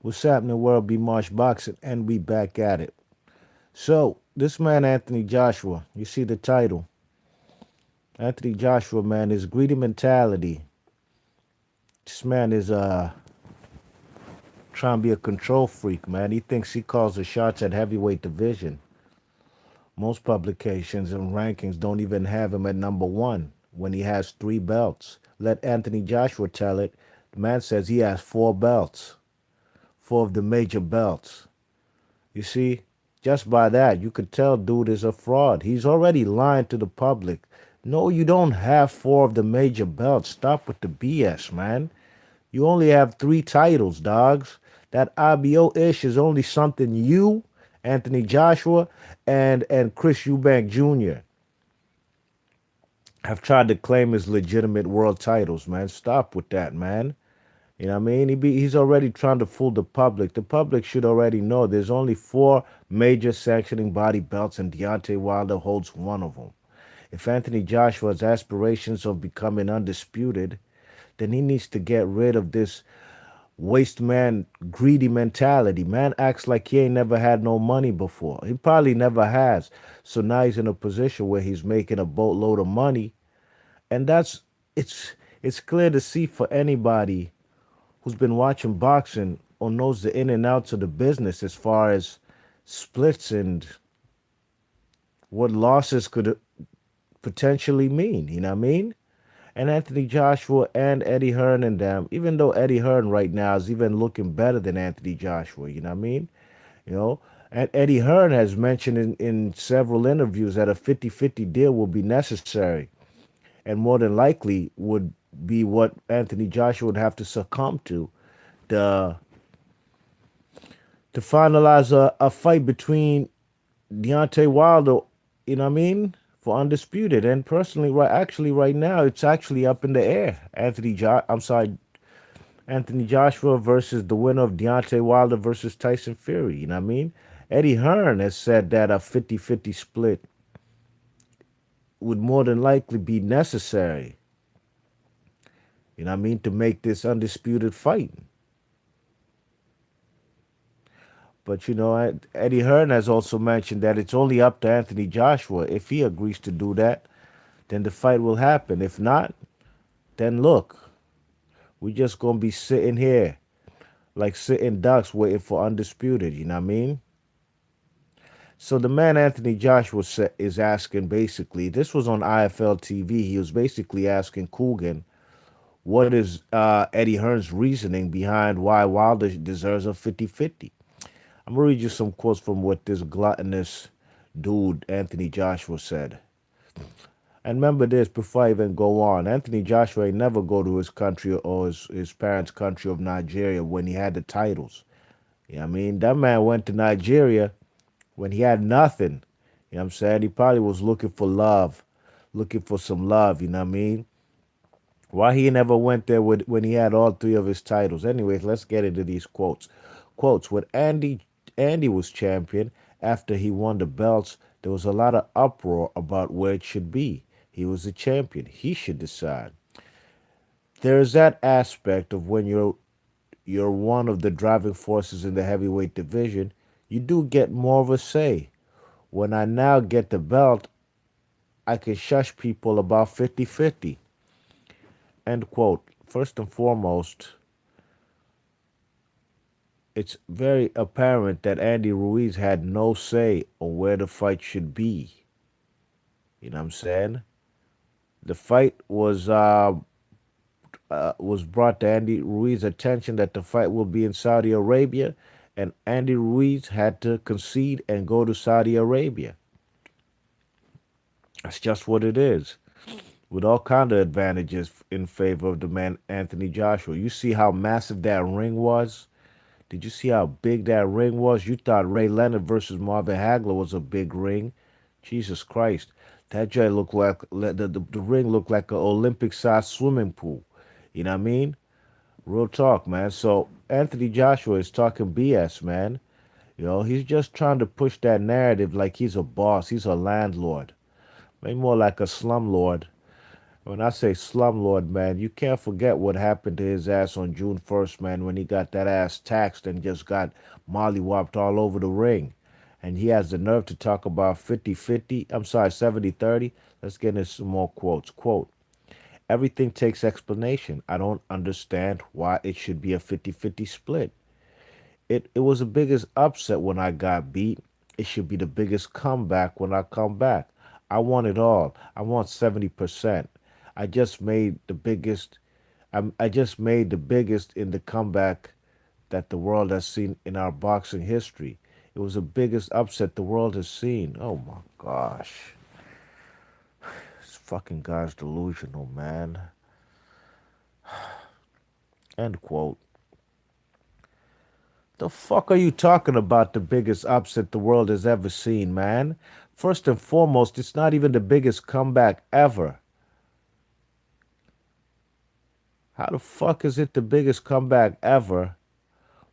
What's happening, World B Marsh Boxing? And we back at it. So, this man, Anthony Joshua, you see the title. Anthony Joshua, man, his greedy mentality. This man is trying to be a control freak, man. He thinks he calls the shots at heavyweight division. Most publications and rankings don't even have him at number one when he has three belts. Let Anthony Joshua tell it. The man says he has four belts, four of the major belts. You see, just by that, you could tell dude is a fraud. He's already lying to the public. No, you don't have four of the major belts. Stop with the BS, man. You only have three titles, dogs. That IBO ish is only something you, Anthony Joshua, and Chris Eubank Jr. have tried to claim as legitimate world titles, man. Stop with that, man. You know what I mean? He's already trying to fool the public. The public should already know there's only four major sanctioning body belts, and Deontay Wilder holds one of them. If Anthony Joshua has aspirations of becoming undisputed, then he needs to get rid of this waste man, greedy mentality. Man acts like he ain't never had no money before. He probably never has. So now he's in a position where he's making a boatload of money, and it's it's clear to see for anybody who's been watching boxing or knows the in and outs of the business as far as splits and what losses could potentially mean. You know what I mean? And Anthony Joshua and Eddie Hearn and them, even though Eddie Hearn right now is even looking better than Anthony Joshua, you know what I mean? You know, and Eddie Hearn has mentioned in several interviews that a 50-50 deal will be necessary and more than likely would be what Anthony Joshua would have to succumb to to finalize a fight between Deontay Wilder, you know what I mean, for undisputed. And personally, right now, it's actually up in the air. Anthony Joshua versus the winner of Deontay Wilder versus Tyson Fury. You know what I mean? Eddie Hearn has said that a 50-50 split would more than likely be necessary. You know what I mean, to make this undisputed fight. But Eddie Hearn has also mentioned that it's only up to Anthony Joshua. If he agrees to do that, then the fight will happen. If not, then look, we just gonna be sitting here like sitting ducks waiting for undisputed. You know what I mean? So the man Anthony Joshua is asking basically. This was on IFL TV. He was basically asking Coogan what is Eddie Hearn's reasoning behind why Wilder deserves a 50-50. I'm gonna read you some quotes from what this gluttonous dude Anthony Joshua said. And remember this before I even go on. Anthony Joshua ain't never go to his country or his parents' country of Nigeria when he had the titles. You know what I mean? That man went to Nigeria when he had nothing. You know what I'm saying? He probably was looking for love, looking for some love, you know what I mean? Why he never went there when he had all three of his titles. Anyways, let's get into these quotes. Quotes, when Andy was champion, after he won the belts, there was a lot of uproar about where it should be. He was the champion. He should decide. There's that aspect of when you're one of the driving forces in the heavyweight division, you do get more of a say. When I now get the belt, I can shush people about 50-50. End quote. First and foremost, it's very apparent that Andy Ruiz had no say on where the fight should be. You know what I'm saying? The fight was brought to Andy Ruiz's attention that the fight will be in Saudi Arabia, and Andy Ruiz had to concede and go to Saudi Arabia. That's just what it is. With all kind of advantages in favor of the man Anthony Joshua. You see how massive that ring was? Did you see how big that ring was? You thought Ray Leonard versus Marvin Hagler was a big ring. Jesus Christ. That joint looked like, the ring looked like an Olympic-sized swimming pool. You know what I mean? Real talk, man. So Anthony Joshua is talking BS, man. He's just trying to push that narrative like he's a boss. He's a landlord. Maybe more like a slumlord. When I say slumlord, man, you can't forget what happened to his ass on June 1st, man, when he got that ass taxed and just got mollywopped all over the ring. And he has the nerve to talk about 50-50. I'm sorry, 70-30. Let's get into some more quotes. Quote, everything takes explanation. I don't understand why it should be a 50-50 split. It was the biggest upset when I got beat. It should be the biggest comeback when I come back. I want it all. I want 70%. I just made the biggest I just made the biggest in the comeback that the world has seen in our boxing history. It was the biggest upset the world has seen. Oh my gosh. This fucking guy's delusional, man. End quote. The fuck are you talking about? The biggest upset the world has ever seen, man? First and foremost, it's not even the biggest comeback ever. How the fuck is it the biggest comeback ever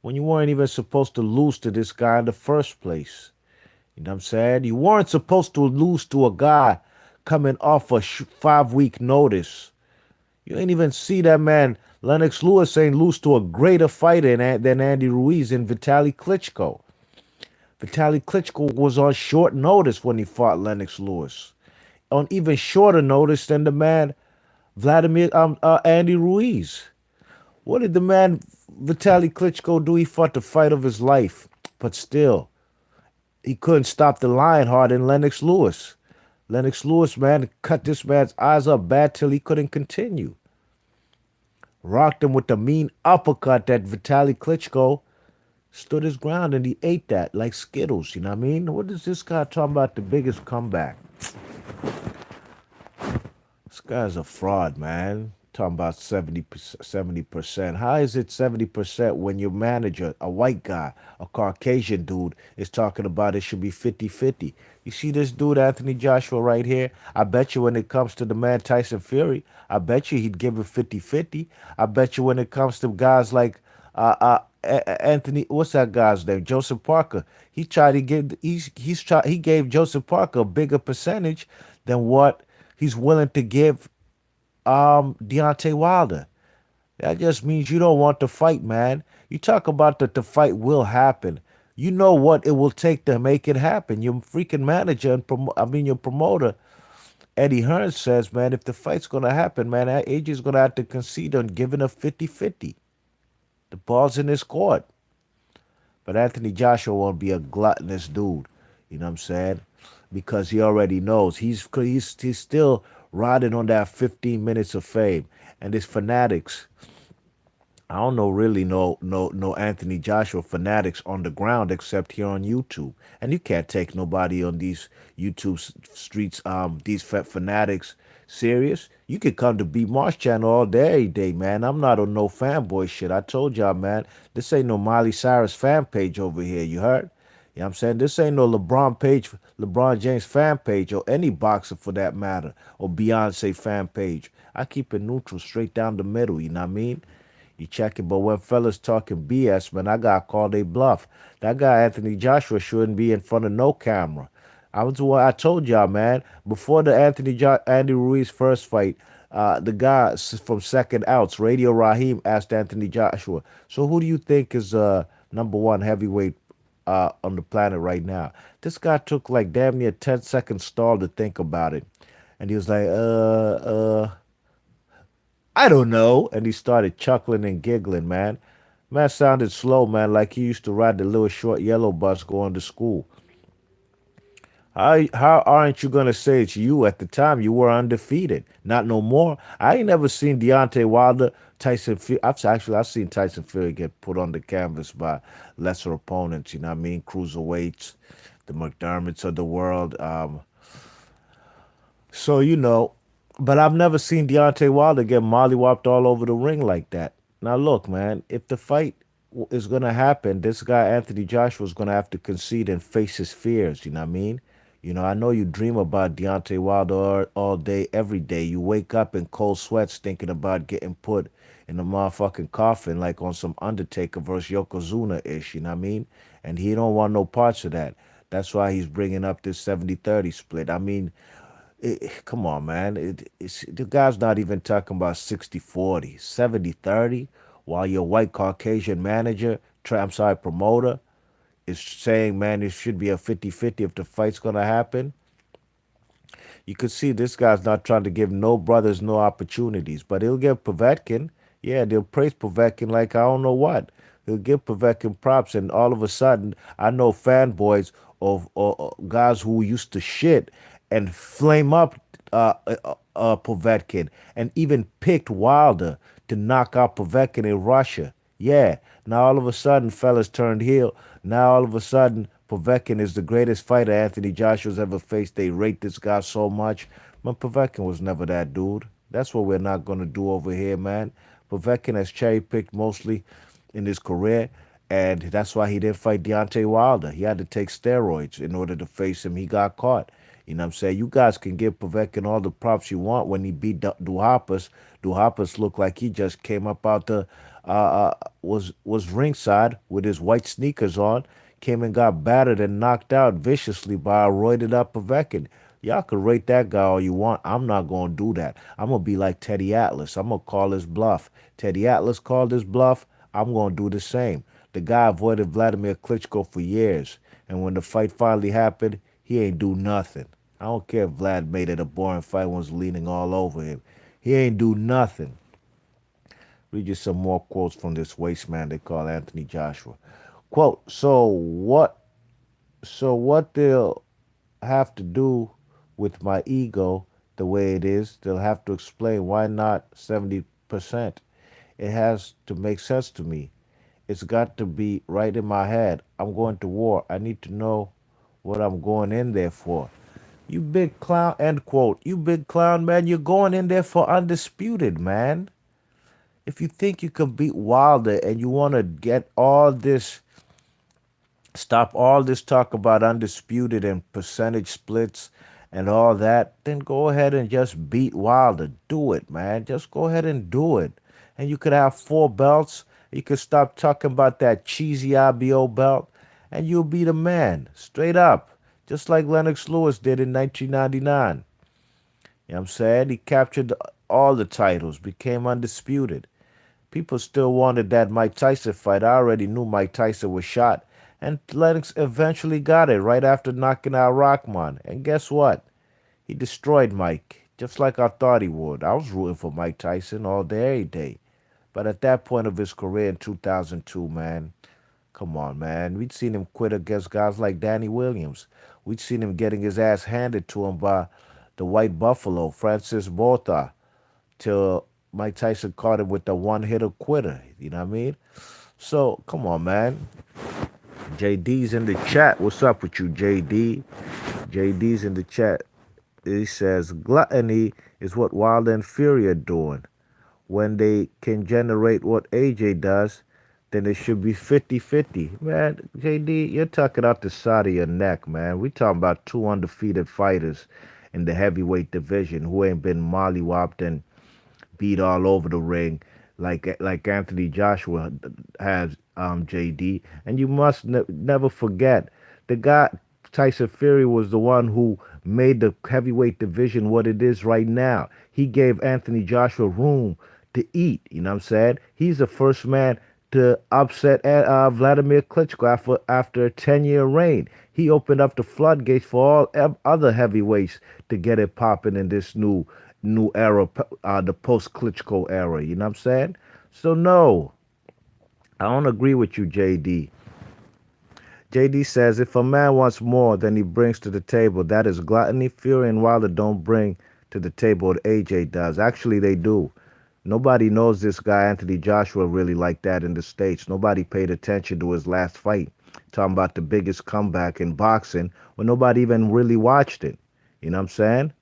when you weren't even supposed to lose to this guy in the first place? You know what I'm saying? You weren't supposed to lose to a guy coming off a 5 week notice. You ain't even see that man. Lennox Lewis ain't lose to a greater fighter than Andy Ruiz and Vitaly Klitschko. Vitaly Klitschko was on short notice when he fought Lennox Lewis. On even shorter notice than the man Andy Ruiz. What did the man Vitaly Klitschko do? He fought the fight of his life, but still, he couldn't stop the Lionheart in Lennox Lewis. Lennox Lewis, man, cut this man's eyes up bad till he couldn't continue. Rocked him with the mean uppercut that Vitaly Klitschko stood his ground and he ate that like Skittles, you know what I mean? What is this guy talking about the biggest comeback? This guy's a fraud, man. Talking about 70%. How is it 70% when your manager, a white guy, a Caucasian dude, is talking about it should be 50-50? You see this dude, Anthony Joshua, right here? I bet you when it comes to the man Tyson Fury, I bet you he'd give it 50-50. I bet you when it comes to guys like Anthony, what's that guy's name? Joseph Parker. He tried to give he gave Joseph Parker a bigger percentage than what he's willing to give Deontay Wilder. That just means you don't want to fight, man. You talk about that the fight will happen. You know what it will take to make it happen. Your freaking manager and your promoter, Eddie Hearn says, man, if the fight's gonna happen, man, that AJ's gonna have to concede on giving a 50-50. The ball's in his court. But Anthony Joshua won't be a gluttonous dude. You know what I'm saying? Because he already knows he's still riding on that 15 minutes of fame. And his fanatics, I don't know really no Anthony Joshua fanatics on the ground except here on YouTube. And you can't take nobody on these YouTube streets, these fanatics serious. You could come to B Marsh channel all day, every day, man. I'm not on no fanboy shit. I told y'all, man, this ain't no Miley Cyrus fan page over here. You heard? You know what I'm saying? This ain't no LeBron James fan page, or any boxer for that matter, or Beyonce fan page. I keep it neutral, straight down the middle, you know what I mean? You check it, but when fellas talking BS, man, I got called a bluff. That guy Anthony Joshua shouldn't be in front of no camera. I told y'all, man, before the Andy Ruiz first fight, the guy from Second Outs, Radio Raheem, asked Anthony Joshua, so who do you think is number one heavyweight on the planet right now? This guy took like damn near 10 second stall to think about it. And he was like, I don't know. And he started chuckling and giggling, man. Man sounded slow, man, like he used to ride the little short yellow bus going to school. How aren't you gonna say it's you? At the time you were undefeated. Not no more. I ain't never seen Deontay Wilder, Tyson Fury. I've seen Tyson Fury get put on the canvas by lesser opponents. You know what I mean? Cruiserweights, the McDermotts of the world. So but I've never seen Deontay Wilder get mollywopped all over the ring like that. Now look, man, if the fight is gonna happen, this guy Anthony Joshua is gonna have to concede and face his fears. You know what I mean? I know you dream about Deontay Wilder all day, every day. You wake up in cold sweats thinking about getting put in a motherfucking coffin like on some Undertaker versus Yokozuna ish. You know what I mean? And he don't want no parts of that. That's why he's bringing up this 70-30 split. I mean, Come on, man. The guy's not even talking about 60-40, 70-30, while your white Caucasian manager, I'm sorry, promoter, is saying, man, it should be a 50-50 if the fight's going to happen. You could see this guy's not trying to give no brothers no opportunities, but he'll give Povetkin, yeah, they'll praise Povetkin like I don't know what. He'll give Povetkin props, and all of a sudden, I know fanboys of guys who used to shit and flame up Povetkin and even picked Wilder to knock out Povetkin in Russia. Yeah, now all of a sudden, fellas turned heel. Now all of a sudden, Povetkin is the greatest fighter Anthony Joshua's ever faced. They rate this guy so much. Man, Povetkin was never that dude. That's what we're not going to do over here, man. Povetkin has cherry picked mostly in his career, and that's why he didn't fight Deontay Wilder. He had to take steroids in order to face him. He got caught. You know what I'm saying? You guys can give Povetkin all the props you want when he beat Duhaupas. Duhaupas looked like he just came up out the was ringside with his white sneakers on, came and got battered and knocked out viciously by a roided up Povetkin. Y'all can rate that guy all you want. I'm not gonna do that. I'm gonna be like Teddy Atlas. I'm gonna call his bluff. Teddy Atlas called his bluff. I'm gonna do the same. The guy avoided Vladimir Klitschko for years, and when the fight finally happened, he ain't do nothing. I don't care if Vlad made it a boring fight and was leaning all over him. He ain't do nothing. Read you some more quotes from this waste man they call Anthony Joshua. Quote, so what they'll have to do with my ego the way it is, they'll have to explain why not 70%. It has to make sense to me. It's got to be right in my head. I'm going to war. I need to know what I'm going in there for. You big clown, end quote. You big clown, man, you're going in there for undisputed, man. If you think you can beat Wilder and you want to get all this, stop all this talk about undisputed and percentage splits and all that, then go ahead and just beat Wilder. Do it, man. Just go ahead and do it. And you could have 4 belts. You could stop talking about that cheesy IBO belt, and you'll be the man, straight up. Just like Lennox Lewis did in 1999. You know what I'm saying? He captured all the titles, became undisputed. People still wanted that Mike Tyson fight. I already knew Mike Tyson was shot. And Lennox eventually got it right after knocking out Rockman. And guess what? He destroyed Mike, just like I thought he would. I was rooting for Mike Tyson all day, every day. But at that point of his career in 2002, man, come on, man. We'd seen him quit against guys like Danny Williams. We'd seen him getting his ass handed to him by the White Buffalo, Francis Botha, till Mike Tyson caught him with the one hitter quitter. You know what I mean? So come on, man. JD's in the chat. What's up with you, JD? JD's in the chat. He says gluttony is what Wilder and Fury are doing. When they can generate what AJ does, then it should be 50-50. Man, JD, you're talking out the side of your neck, man. We talking about 2 undefeated fighters in the heavyweight division who ain't been mollywopped and beat all over the ring like Anthony Joshua has, JD. And you must never forget the guy Tyson Fury was the one who made the heavyweight division what it is right now. He gave Anthony Joshua room to eat. You know what I'm saying? He's the first man to upset Vladimir Klitschko after a 10-year reign. He opened up the floodgates for all other heavyweights to get it popping in this new era, the post Klitschko era. You know what I'm saying? So no, I don't agree with you, JD. JD says if a man wants more than he brings to the table, that is gluttony. Fury and Wilder don't bring to the table what AJ does. Actually, they do. Nobody knows this guy, Anthony Joshua, really like that in the States. Nobody paid attention to his last fight. Talking about the biggest comeback in boxing when nobody even really watched it. You know what I'm saying?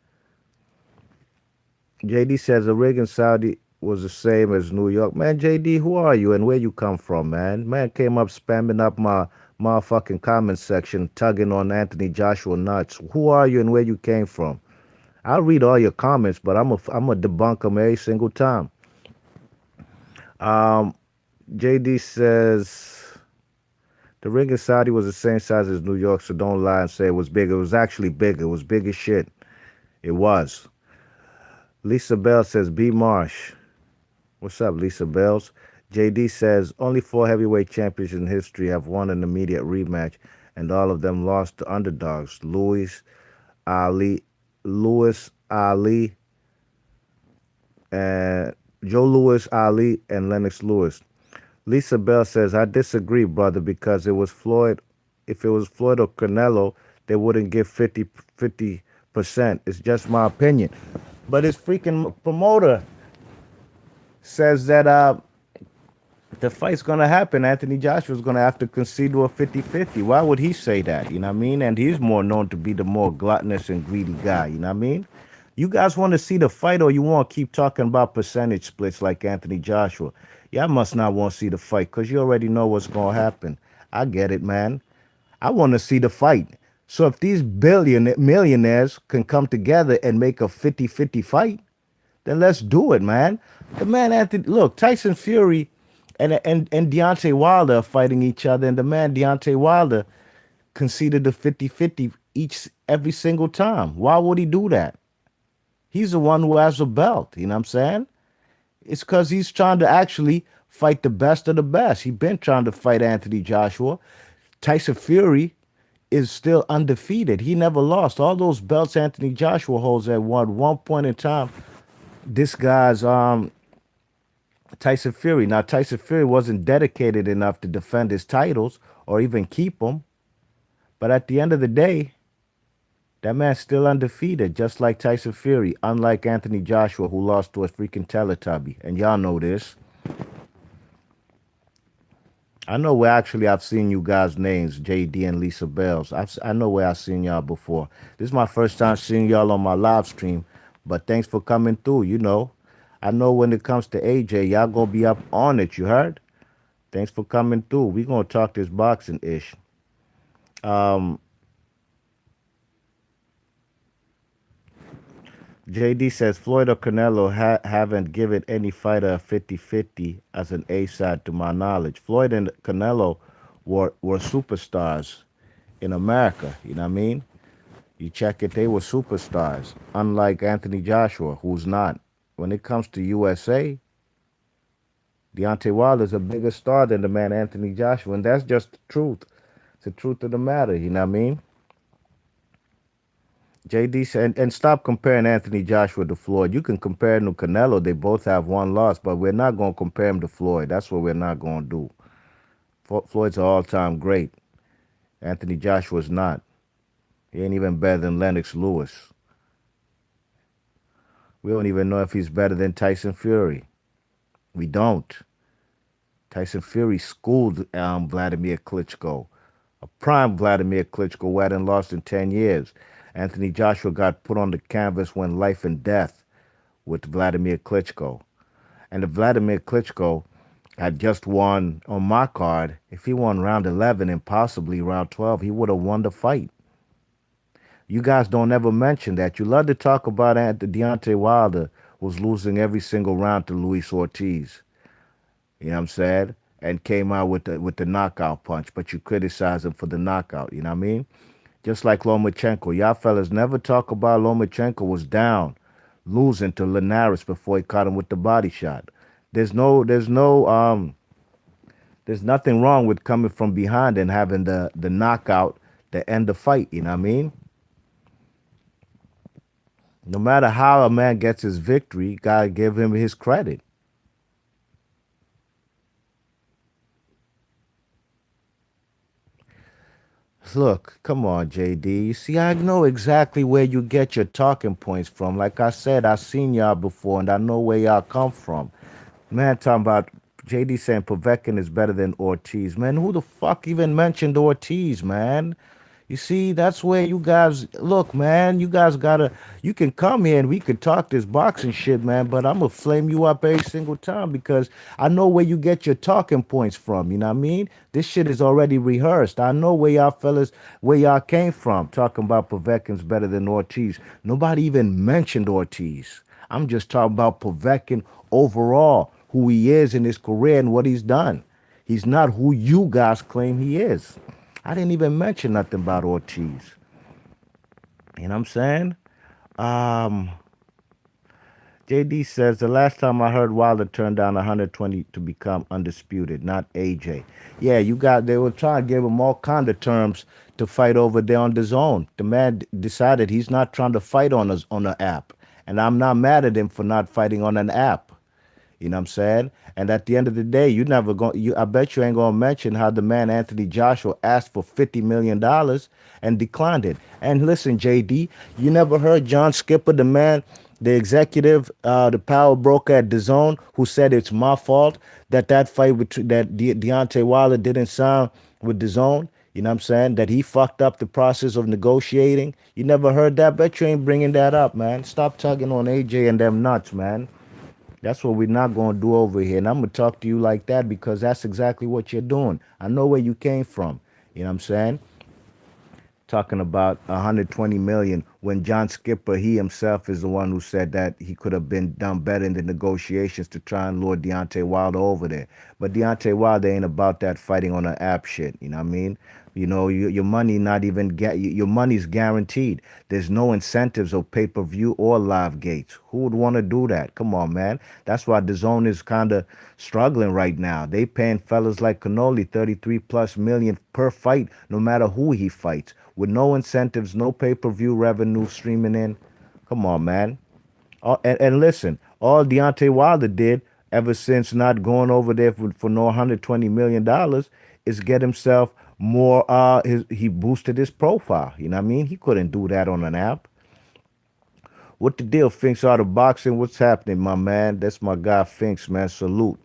JD says the rig in Saudi was the same as New York. Man, JD, who are you and where you come from, man? Man came up spamming up my motherfucking comment section, tugging on Anthony Joshua nuts. Who are you and where you came from? I'll read all your comments, but I'm a debunk them every single time. Um, JD says the ring in Saudi was the same size as New York, so don't lie and say it was bigger. It was actually bigger. It was big as shit. It was. Lisa Bell says, B. Marsh. What's up, Lisa Bells? JD says, only four heavyweight champions in history have won an immediate rematch, and all of them lost to underdogs. Ali, Lewis Ali, and Joe Louis Ali, and Lennox Lewis. Lisa Bell says, I disagree, brother, because it was Floyd. If it was Floyd or Canelo, they wouldn't give 50%. It's just my opinion. But his freaking promoter says that the fight's going to happen. Anthony Joshua's going to have to concede to a 50-50. Why would he say that? You know what I mean? And he's more known to be the more gluttonous and greedy guy. You know what I mean? You guys want to see the fight or you want to keep talking about percentage splits like Anthony Joshua? Y'all must not want to see the fight because you already know what's going to happen. I get it, man. I want to see the fight. So if these millionaires can come together and make a 50-50 fight, then let's do it, man. The man Anthony, look, Tyson Fury and Deontay Wilder are fighting each other, and the man Deontay Wilder conceded the 50-50 every single time. Why would he do that? He's the one who has a belt, you know what I'm saying? It's because he's trying to actually fight the best of the best. He's been trying to fight Anthony Joshua. Tyson Fury is still undefeated. He never lost. All those belts Anthony Joshua holds at one point in time, this guy's Tyson Fury. Now Tyson Fury wasn't dedicated enough to defend his titles or even keep them. But at the end of the day, that man's still undefeated, just like Tyson Fury, unlike Anthony Joshua, who lost to a freaking Teletubby. And y'all know this. I know where actually I've seen you guys' names, JD and Lisa Bells. I know where I've seen y'all before. This is my first time seeing y'all on my live stream, but thanks for coming through, you know. I know when it comes to AJ, y'all gonna be up on it, you heard? Thanks for coming through. We gonna talk this boxing ish. Um, JD says Floyd or Canelo haven't given any fighter a 50-50 as an A side to my knowledge. Floyd and Canelo were superstars in America, you know what I mean? You check it, they were superstars, unlike Anthony Joshua, who's not. When it comes to USA, Deontay Wilder's a bigger star than the man Anthony Joshua, and that's just the truth. It's the truth of the matter, you know what I mean? JD said, and stop comparing Anthony Joshua to Floyd. You can compare him to Canelo. They both have one loss, but we're not going to compare him to Floyd. That's what we're not going to do. Floyd's an all-time great. Anthony Joshua's not. He ain't even better than Lennox Lewis. We don't even know if he's better than Tyson Fury. We don't. Tyson Fury schooled Vladimir Klitschko. A prime Vladimir Klitschko who hadn't lost in 10 years. Anthony Joshua got put on the canvas when life and death with Vladimir Klitschko. And if Vladimir Klitschko had just won on my card, if he won round 11 and possibly round 12, he would have won the fight. You guys don't ever mention that. You love to talk about Deontay Wilder was losing every single round to Luis Ortiz. You know what I'm saying? And came out with the knockout punch, but you criticize him for the knockout. You know what I mean? Just like Lomachenko. Y'all fellas never talk about Lomachenko was down, losing to Linares before he caught him with the body shot. There's nothing wrong with coming from behind and having the knockout to end the fight. You know what I mean? No matter how a man gets his victory, you gotta give him his credit. Look, come on, JD. You see, I know exactly where you get your talking points from. Like I said, I've seen y'all before, and I know where y'all come from. Man, talking about JD saying Povetkin is better than Ortiz. Man, who the fuck even mentioned Ortiz, man? You see, that's where you guys look, man. You guys gotta. You can come here and we could talk this boxing shit, man. But I'm gonna flame you up every single time because I know where you get your talking points from. You know what I mean? This shit is already rehearsed. I know where y'all fellas, where y'all came from, talking about Povetkin's better than Ortiz. Nobody even mentioned Ortiz. I'm just talking about Povetkin overall, who he is in his career and what he's done. He's not who you guys claim he is. I didn't even mention nothing about Ortiz. You know what I'm saying? Um, JD says the last time I heard Wilder turned down 120 to become undisputed, not AJ. Yeah, you got. They were trying to give him all kind of terms to fight over there on the zone. The man decided he's not trying to fight on an app, and I'm not mad at him for not fighting on an app. You know what I'm saying? And at the end of the day, you never going you I bet you ain't gonna mention how the man Anthony Joshua asked for $50 million and declined it. And listen, JD, you never heard John Skipper, the man, the executive, the power broker at DAZN, who said it's my fault that that fight with Deontay Wilder didn't sign with DAZN. You know what I'm saying? That he fucked up the process of negotiating. You never heard that? Bet you ain't bringing that up, man. Stop tugging on AJ and them nuts, man. That's what we're not going to do over here. And I'm going to talk to you like that because that's exactly what you're doing. I know where you came from. You know what I'm saying? Talking about 120 million when John Skipper, he himself is the one who said that he could have been done better in the negotiations to try and lure Deontay Wilder over there. But Deontay Wilder ain't about that fighting on an app shit. You know what I mean? You know, your money not even get your money's guaranteed. There's no incentives of pay per view or live gates. Who would want to do that? Come on, man. That's why the zone is kind of struggling right now. They paying fellas like Canoli 33 plus million per fight, no matter who he fights, with no incentives, no pay per view revenue streaming in. Come on, man. And listen, all Deontay Wilder did ever since not going over there for no $120 million is get himself more. He boosted his profile. You know what I mean? He couldn't do that on an app. What the deal, Finks out of boxing? What's happening, my man? That's my guy, Finks, man. Salute.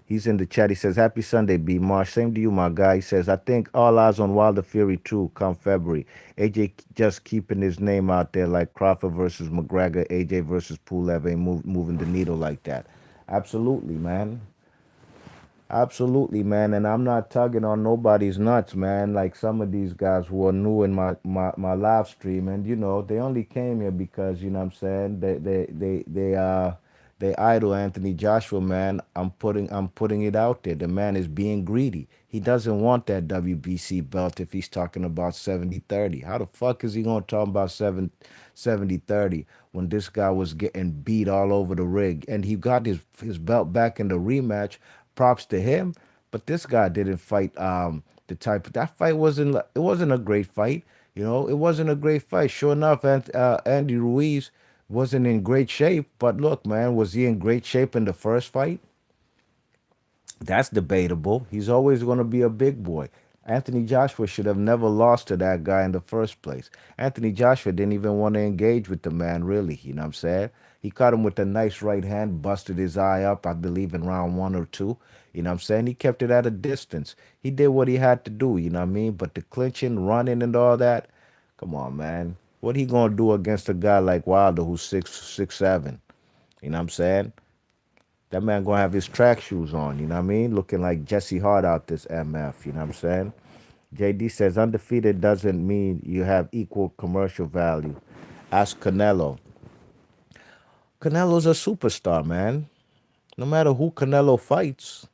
He's in the chat. He says, Happy Sunday, B. Marsh. Same to you, my guy. He says, I think all eyes on Wilder Fury 2 come February. AJ just keeping his name out there like Crawford versus McGregor, AJ versus Pulev ain't moving the needle like that. Absolutely, man. Absolutely, man. And I'm not tugging on nobody's nuts, man. Like some of these guys who are new in my live stream, and they only came here because you know what I'm saying they idol Anthony Joshua, man. I'm putting it out there. The man is being greedy. He doesn't want that WBC belt if he's talking about 70-30. How the fuck is he gonna talk about 70-30 when this guy was getting beat all over the rig and he got his belt back in the rematch? Props to him. But this guy didn't fight the type. That fight wasn't a great fight. It wasn't a great fight. Sure enough, Andy Ruiz wasn't in great shape. But look, man, was he in great shape in the first fight? That's debatable. He's always going to be a big boy. Anthony Joshua should have never lost to that guy in the first place. Anthony Joshua didn't even want to engage with the man, really. You know what I'm saying? He caught him with a nice right hand, busted his eye up, I believe, in round one or two. You know what I'm saying? He kept it at a distance. He did what he had to do, you know what I mean? But the clinching, running, and all that, come on, man. What he gonna do against a guy like Wilder who's 6'7"? You know what I'm saying? That man gonna have his track shoes on, you know what I mean? Looking like Jesse Hart out this MF, you know what I'm saying? JD says undefeated doesn't mean you have equal commercial value. Ask Canelo. Canelo's a superstar, man. No matter who Canelo fights,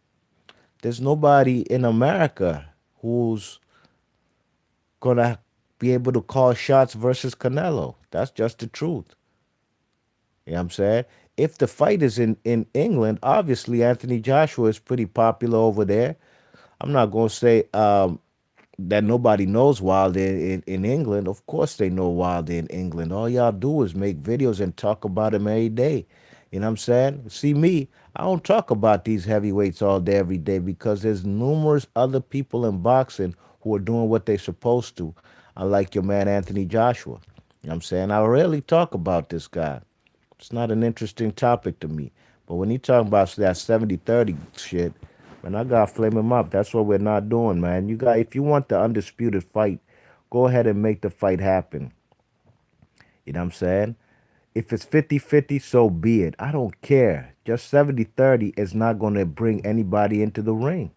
there's nobody in America who's gonna be able to call shots versus Canelo. That's just the truth. You know what I'm saying? If the fight is in England, obviously Anthony Joshua is pretty popular over there. I'm not gonna say that nobody knows Wilder in England. Of course they know Wilder in England. All y'all do is make videos and talk about him every day. You know what I'm saying? See me, I don't talk about these heavyweights all day every day because there's numerous other people in boxing who are doing what they're supposed to. Unlike your man Anthony Joshua. You know what I'm saying? I rarely talk about this guy. It's not an interesting topic to me. But when you talk about that 70-30 shit, man, I gotta flame him up. That's what we're not doing, man. If you want the undisputed fight, go ahead and make the fight happen. You know what I'm saying? If it's 50-50, so be it. I don't care. Just 70-30 is not gonna bring anybody into the ring.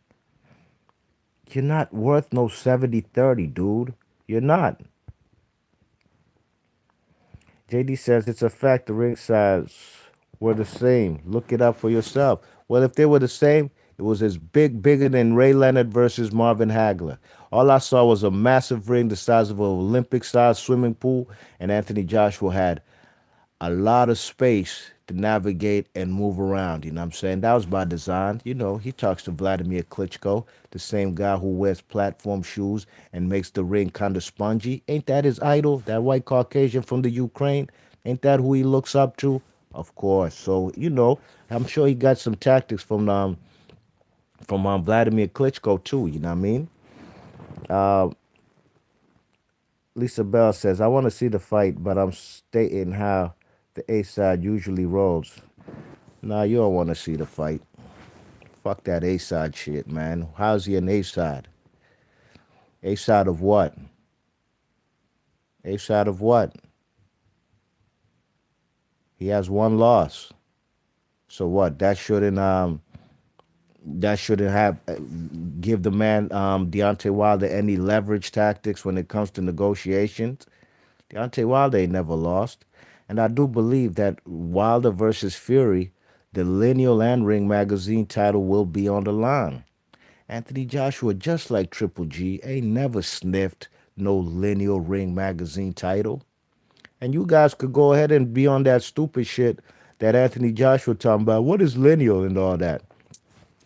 You're not worth no 70-30, dude. You're not. JD says it's a fact the ring size were the same. Look it up for yourself. Well, if they were the same, it was as bigger than Ray Leonard versus Marvin Hagler. All I saw was a massive ring the size of an Olympic-sized swimming pool, and Anthony Joshua had a lot of space to navigate and move around. You know what I'm saying? That was by design. You know, he talks to Vladimir Klitschko, the same guy who wears platform shoes and makes the ring kind of spongy. Ain't that his idol? That white Caucasian from the Ukraine? Ain't that who he looks up to? Of course. So, you know, I'm sure he got some tactics from Vladimir Klitschko too, you know what I mean? Lisa Bell says, I want to see the fight, but I'm stating how the A side usually rolls. Nah, you don't want to see the fight. Fuck that A side shit, man. How's he an A side? A side of what? A side of what? He has one loss. So what? That shouldn't have give the man Deontay Wilder any leverage tactics when it comes to negotiations. Deontay Wilder ain't never lost. And I do believe that Wilder versus Fury, the lineal and ring magazine title will be on the line. Anthony Joshua, just like Triple G, ain't never sniffed no lineal ring magazine title. And you guys could go ahead and be on that stupid shit that Anthony Joshua talking about. What is lineal and all that?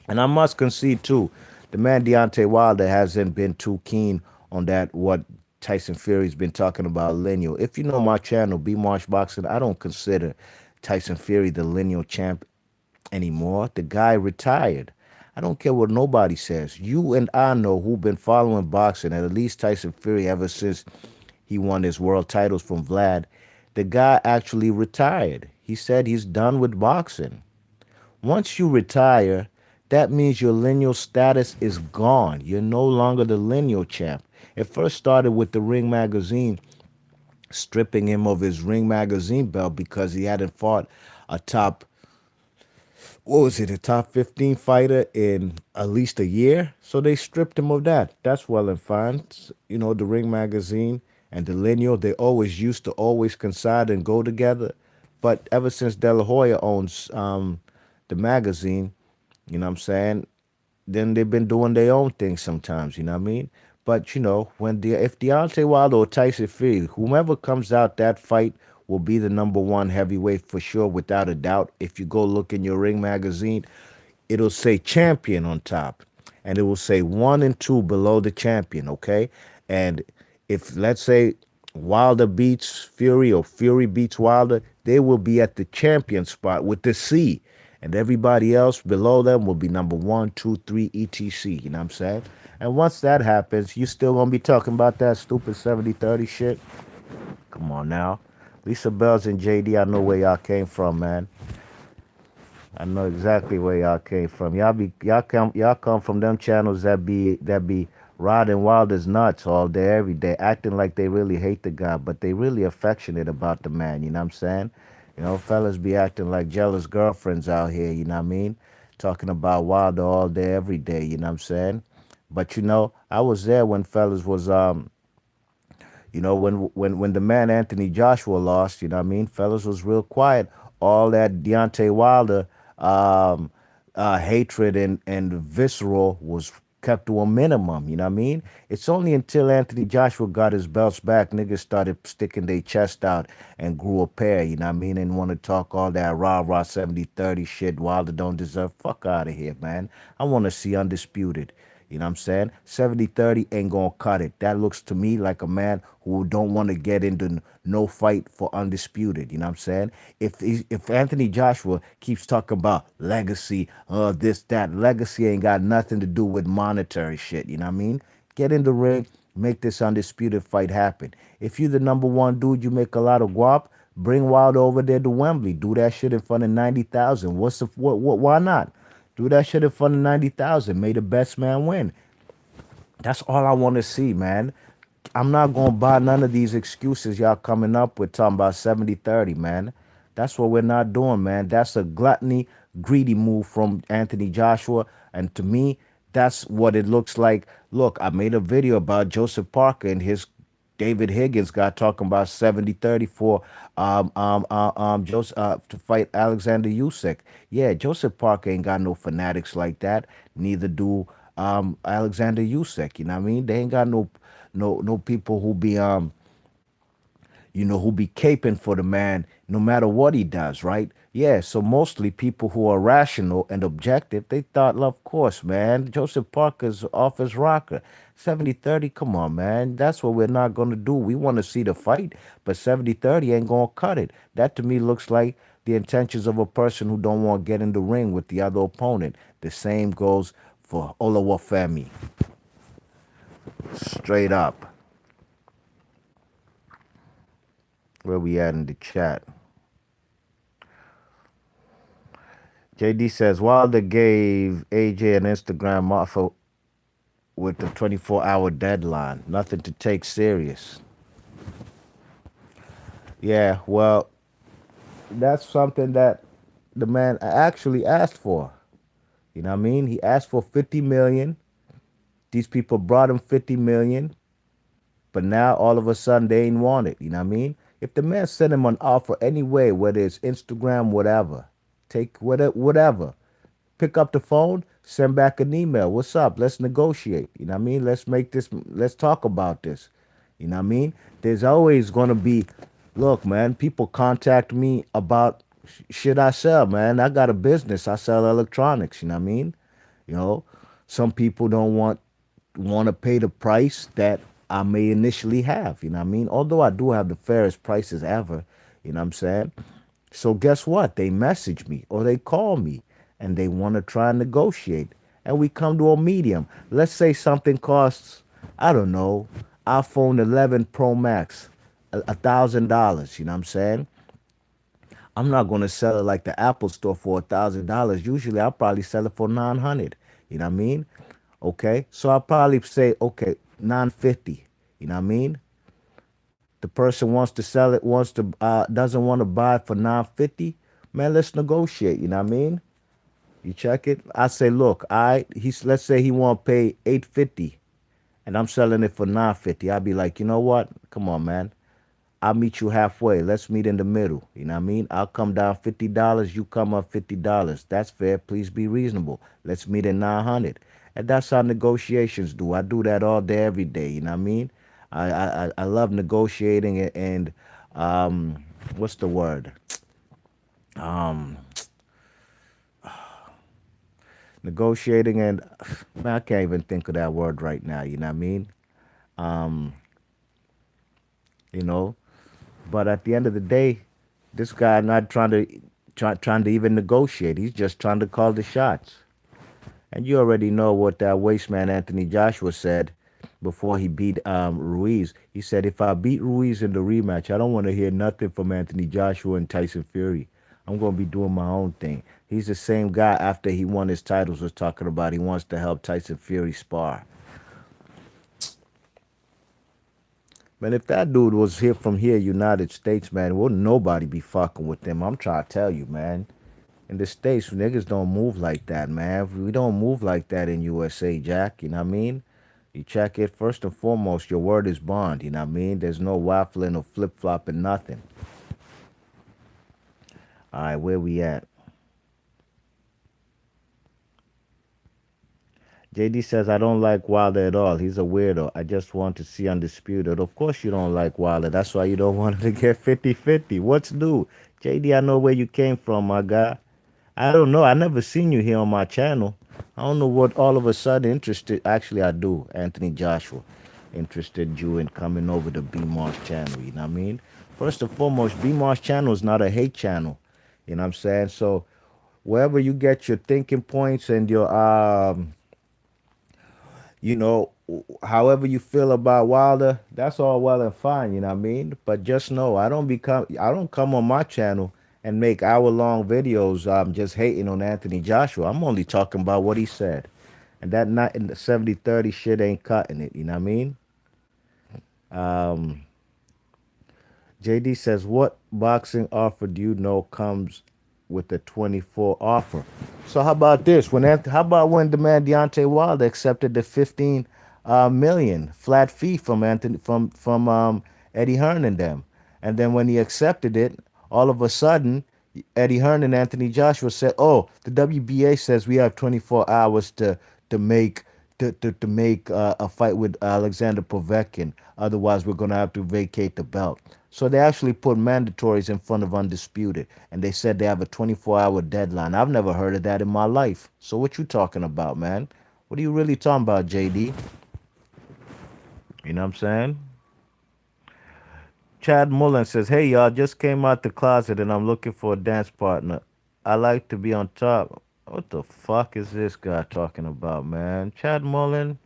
And I must concede too, the man Deontay Wilder hasn't been too keen on that what Tyson Fury's been talking about lineal. If you know my channel, B Marsh Boxing, I don't consider Tyson Fury the lineal champ anymore. The guy retired. I don't care what nobody says. You and I know who've been following boxing, and at least Tyson Fury ever since he won his world titles from Vlad. The guy actually retired. He said he's done with boxing. Once you retire, that means your lineal status is gone. You're no longer the lineal champ. It first started with the Ring magazine stripping him of his Ring magazine belt because he hadn't fought a top, what was it, a top 15 fighter in at least a year. So they stripped him of that. That's well and fine. You know, the Ring magazine and the lineal, they always used to always coincide and go together. But ever since De La Hoya owns the magazine, you know what I'm saying? Then they've been doing their own thing sometimes, you know what I mean? But you know, if Deontay Wilder or Tyson Fury, whomever comes out that fight will be the number one heavyweight for sure, without a doubt. If you go look in your Ring magazine, it'll say champion on top, and it will say 1 and 2 below the champion. Okay, and if let's say Wilder beats Fury or Fury beats Wilder, they will be at the champion spot with the C, and everybody else below them will be number 1, 2, 3, etc. You know what I'm saying? And once that happens, you still gonna be talking about that stupid 70-30 shit. Come on now. Lisa Bells and JD, I know where y'all came from, man. I know exactly where y'all came from. Y'all come from them channels that be riding Wilder's nuts all day, every day, acting like they really hate the guy, but they really affectionate about the man. You know what I'm saying? You know, fellas be acting like jealous girlfriends out here. You know what I mean? Talking about Wilder all day, every day. You know what I'm saying? But you know, I was there when fellas was when the man Anthony Joshua lost, you know what I mean? Fellas was real quiet. All that Deontay Wilder um, hatred and visceral was kept to a minimum, you know what I mean? It's only until Anthony Joshua got his belts back, niggas started sticking their chest out and grew a pair, you know what I mean? And want to talk all that rah-rah 70-30 shit Wilder don't deserve. Fuck out of here, man. I want to see Undisputed. You know what I'm saying? 70-30 ain't gonna cut it. That looks to me like a man who don't want to get into no fight for Undisputed. You know what I'm saying? If Anthony Joshua keeps talking about legacy, this, that, legacy ain't got nothing to do with monetary shit. You know what I mean? Get in the ring, make this Undisputed fight happen. If you're the number one dude, you make a lot of guap, bring Wilder over there to Wembley. Do that shit in front of 90,000. Why not? Do that shit in front of 90,000. May the best man win. That's all I want to see, man. I'm not going to buy none of these excuses y'all coming up with talking about 70-30, man. That's what we're not doing, man. That's a gluttony, greedy move from Anthony Joshua. And to me, that's what it looks like. Look, I made a video about Joseph Parker and his David Higgins got talking about 70-30 for Joseph to fight Alexander Usyk. Yeah, Joseph Parker ain't got no fanatics like that. Neither do Alexander Usyk. You know what I mean? They ain't got no people who be who be caping for the man no matter what he does, right? Yeah, so mostly people who are rational and objective, they thought, of course, man, Joseph Parker's off his rocker. 70-30, come on, man. That's what we're not going to do. We want to see the fight, but 70-30 ain't going to cut it. That to me looks like the intentions of a person who don't want to get in the ring with the other opponent. The same goes for Olawafemi. Straight up. Where we at in the chat? JD says Wilder gave AJ an Instagram offer with the 24-hour deadline. Nothing to take serious. Yeah, well, that's something that the man actually asked for. You know what I mean? He asked for 50 million. These people brought him 50 million, but now all of a sudden they ain't want it. You know what I mean? If the man sent him an offer anyway, whether it's Instagram, whatever, take whatever. Pick up the phone, send back an email. What's up? Let's negotiate. You know what I mean? Let's talk about this. You know what I mean? There's always going to be, look, man, people contact me about shit I sell, man. I got a business. I sell electronics. You know what I mean? You know, some people don't want to pay the price that I may initially have. You know what I mean? Although I do have the fairest prices ever. You know what I'm saying? So guess what? They message me or they call me and they want to try and negotiate. And we come to a medium. Let's say something costs, I don't know, iPhone 11 Pro Max, $1,000. You know what I'm saying? I'm not going to sell it like the Apple store for $1,000. Usually I'll probably sell it for 900. You know what I mean? Okay. So I'll probably say, okay, 950. You know what I mean? The person wants to sell it, doesn't want to buy it for 950. Man, let's negotiate. You know what I mean? You check it. I say, look, let's say he want to pay 850, and I'm selling it for 950. I'll be like, you know what? Come on, man. I'll meet you halfway. Let's meet in the middle. You know what I mean? I'll come down $50. You come up $50. That's fair. Please be reasonable. Let's meet at 900. And that's how negotiations do. I do that all day, every day. You know what I mean? I love negotiating and what's the word? Um, Negotiating and man, I can't even think of that word right now. You know what I mean? Um, you know, but at the end of the day, this guy not trying to even negotiate. He's just trying to call the shots. And you already know what that waste man Anthony Joshua said before he beat Ruiz. He said, if I beat Ruiz in the rematch, I don't want to hear nothing from Anthony Joshua and Tyson Fury. I'm going to be doing my own thing. He's the same guy after he won his titles was talking about he wants to help Tyson Fury spar. Man, if that dude was here from here, United States, man, wouldn't nobody be fucking with them. I'm trying to tell you, man. In the States, niggas don't move like that, man. We don't move like that in USA, Jack. You know what I mean? You check it, first and foremost, your word is bond. You know what I mean? There's no waffling or flip flopping, nothing. All right, where we at? JD says, I don't like Wilder at all. He's a weirdo. I just want to see Undisputed. Of course you don't like Wilder. That's why you don't want to get 50-50. What's new? JD, I know where you came from, my guy. I don't know. I never seen you here on my channel. I don't know what all of a sudden interested. Actually, I do. Anthony Joshua interested you in coming over to B Mar's channel. You know what I mean? First and foremost, B Mar's channel is not a hate channel. You know what I'm saying? So wherever you get your thinking points and your you know, however you feel about Wilder, that's all well and fine, you know what I mean? But just know I don't come on my channel and make hour-long videos just hating on Anthony Joshua. I'm only talking about what he said. And that not in the 70-30 shit ain't cutting it, you know what I mean? Um, JD says, what boxing offer do you know comes with the 24 offer? So how about this? How about when the man Deontay Wilder accepted the 15 million flat fee from Anthony from Eddie Hearn and them, and then when he accepted it, all of a sudden Eddie Hearn and Anthony Joshua said, "Oh, the WBA says we have 24 hours to make to make a fight with Alexander Povetkin. Otherwise, we're going to have to vacate the belt. So they actually put mandatories in front of Undisputed, and they said they have a 24-hour deadline. I've never heard of that in my life. So what you talking about, man? What are you really talking about, JD? You know what I'm saying? Chad Mullen says, "Hey y'all, just came out the closet and I'm looking for a dance partner. I like to be on top." What the fuck is this guy talking about, man? Chad Mullen,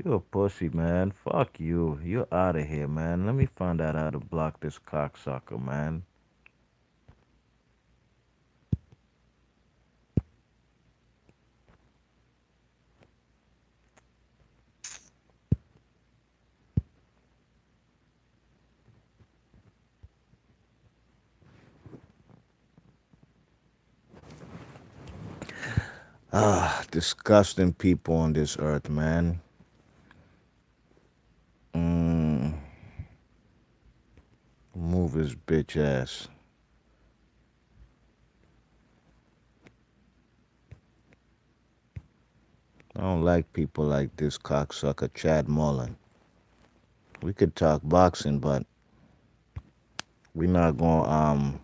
you a pussy, man. Fuck you. You're out of here, man. Let me find out how to block this cocksucker, man. Ah, disgusting people on this earth, man. Mm, move his bitch ass. I don't like people like this cocksucker Chad Mullen. We could talk boxing, but we not gonna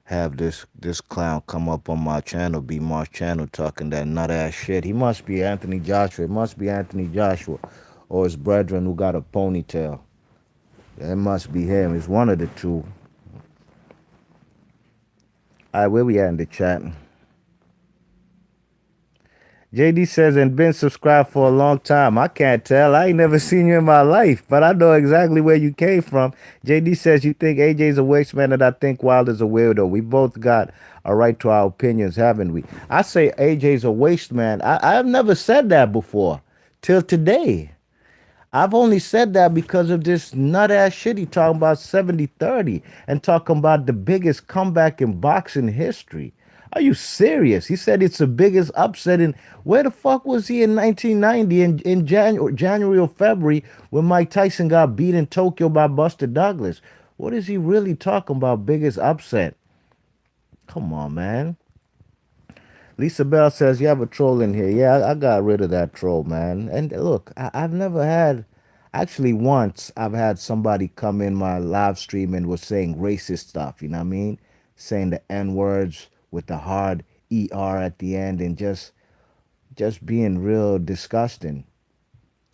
have this clown come up on my channel, be my channel talking that nut ass shit. He must be Anthony Joshua. It must be Anthony Joshua, or his brethren who got a ponytail. It must be him. It's one of the two. All right, where we at in the chat? JD says, and been subscribed for a long time. I can't tell. I ain't never seen you in my life, but I know exactly where you came from. JD says, you think AJ's a waste man and I think Wilder's a weirdo. We both got a right to our opinions, haven't we? I say AJ's a waste man. I've never said that before till today. I've only said that because of this nut ass shit he talking about 70-30 and talking about the biggest comeback in boxing history. Are you serious? He said it's the biggest upset in where the fuck was he in 1990 in January or February when Mike Tyson got beat in Tokyo by Buster Douglas? What is he really talking about? Biggest upset? Come on, man. Lisa Bell says, you have a troll in here. Yeah, I got rid of that troll, man. And look, I've never had, actually, once I've had somebody come in my live stream and was saying racist stuff, you know what I mean? Saying the N words with the hard ER at the end and just being real disgusting.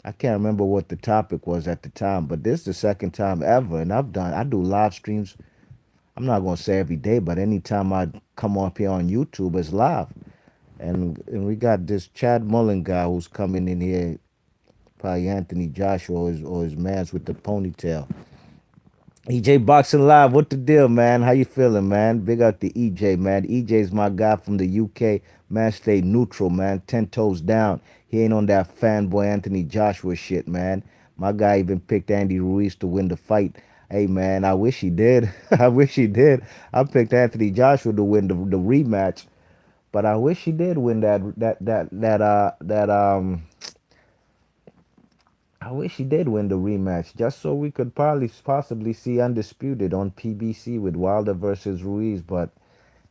I can't remember what the topic was at the time, but this is the second time ever. And I do live streams. I'm not going to say every day, but anytime I come up here on YouTube, it's live. And we got this Chad Mullen guy who's coming in here, probably Anthony Joshua or his man's with the ponytail. EJ Boxing Live, what the deal, man? How you feeling, man? Big up to EJ, man. EJ's my guy from the UK. Man, stay neutral, man. 10 toes down. He ain't on that fanboy Anthony Joshua shit, man. My guy even picked Andy Ruiz to win the fight. Hey, man, I wish he did. I wish he did. I picked Anthony Joshua to win the rematch. But I wish he did win that. I wish he did win the rematch, just so we could probably possibly see Undisputed on PBC with Wilder versus Ruiz. But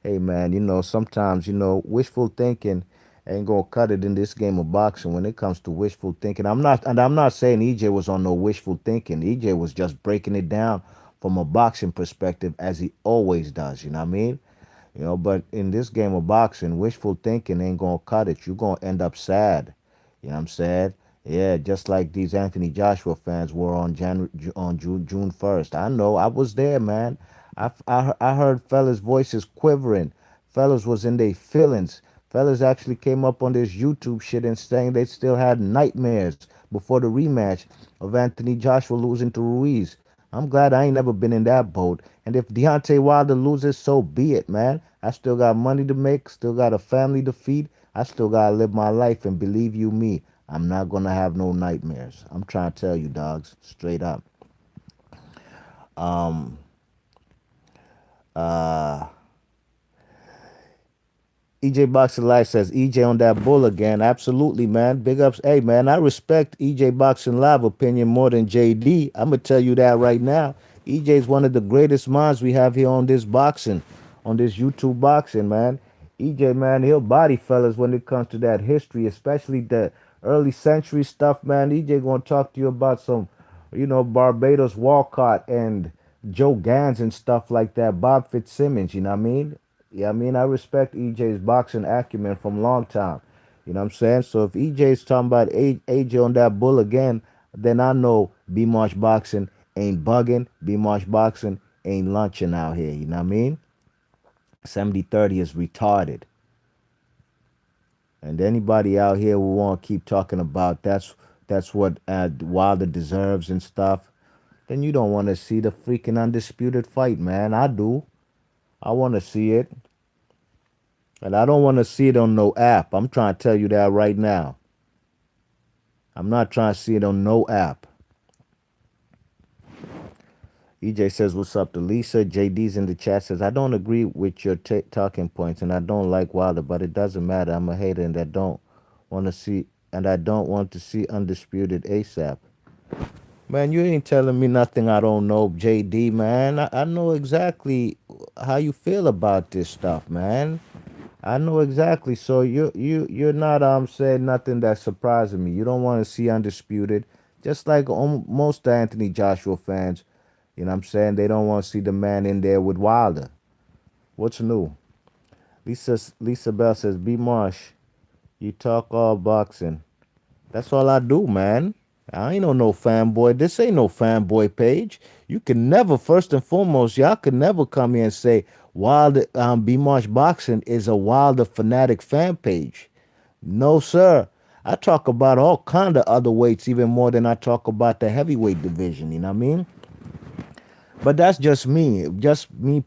hey, man, sometimes wishful thinking ain't gonna cut it in this game of boxing. When it comes to wishful thinking, I'm not saying EJ was on no wishful thinking. EJ was just breaking it down from a boxing perspective, as he always does. You know what I mean? But in this game of boxing, wishful thinking ain't gonna cut it. You're gonna end up sad. You know what I'm saying? Yeah, just like these Anthony Joshua fans were on June 1st. I know, I was there, man. I heard fellas' voices quivering. Fellas was in their feelings. Fellas actually came up on this YouTube shit and saying they still had nightmares before the rematch of Anthony Joshua losing to Ruiz. I'm glad I ain't never been in that boat. And if Deontay Wilder loses, so be it, man. I still got money to make, still got a family to feed. I still gotta live my life, and believe you me, I'm not gonna have no nightmares. I'm trying to tell you, dogs, straight up. Um, uh, EJ Boxing Live says EJ on that bull again. Absolutely, man. Big ups. Hey, man, I respect EJ Boxing Live opinion more than JD. I'm gonna tell you that right now. EJ is one of the greatest minds we have here on this boxing, on this YouTube boxing, man. EJ, man, he'll body fellas when it comes to that history, especially the early century stuff, man. EJ gonna talk to you about some, Barbados Walcott and Joe Gans and stuff like that. Bob Fitzsimmons, you know what I mean? Yeah, I mean, I respect EJ's boxing acumen from long time. You know what I'm saying? So if EJ's talking about AJ on that bull again, then I know B Marsh Boxing ain't bugging. B Marsh Boxing ain't lunching out here. You know what I mean? 70-30 is retarded. And anybody out here who want to keep talking about that's what Wilder deserves and stuff, then you don't want to see the freaking undisputed fight, man. I do. I want to see it. And I don't want to see it on no app. I'm trying to tell you that right now. I'm not trying to see it on no app. EJ says, "What's up to Lisa?" JD's in the chat says, "I don't agree with your talking points, and I don't like Wilder, but it doesn't matter. I'm a hater, and want to see, I don't want to see undisputed ASAP." Man, you ain't telling me nothing I don't know, JD. Man, I know exactly how you feel about this stuff, man. I know exactly. So you're not saying nothing that's surprising me. You don't want to see undisputed, just like most Anthony Joshua fans. You know what I'm saying? They don't want to see the man in there with Wilder. What's new? Lisa Bell says, "B Marsh, you talk all boxing. That's all I do, man. I ain't on no fanboy. This ain't no fanboy page. You can never, first and foremost, y'all could never come here and say Wilder, B Marsh Boxing is a Wilder fanatic fan page. No, sir. I talk about all kind of other weights even more than I talk about the heavyweight division. You know what I mean? But that's just me,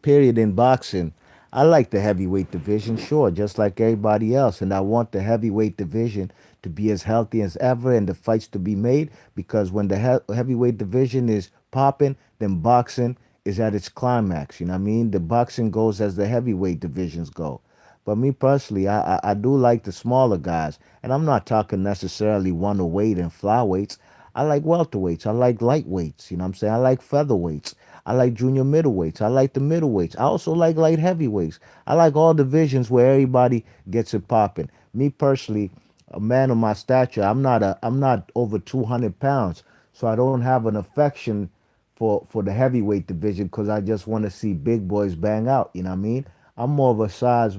period, in boxing. I like the heavyweight division, sure, just like everybody else. And I want the heavyweight division to be as healthy as ever and the fights to be made because when the heavyweight division is popping, then boxing is at its climax. You know what I mean? The boxing goes as the heavyweight divisions go. But me personally, I do like the smaller guys. And I'm not talking necessarily weight and flyweights. I like welterweights. I like lightweights. You know what I'm saying? I like featherweights. I like junior middleweights. I like the middleweights. I also like light heavyweights. I like all divisions where everybody gets it popping. Me personally, a man of my stature, I'm not over 200 pounds, so I don't have an affection for the heavyweight division because I just want to see big boys bang out. You know what I mean? I'm more of a size.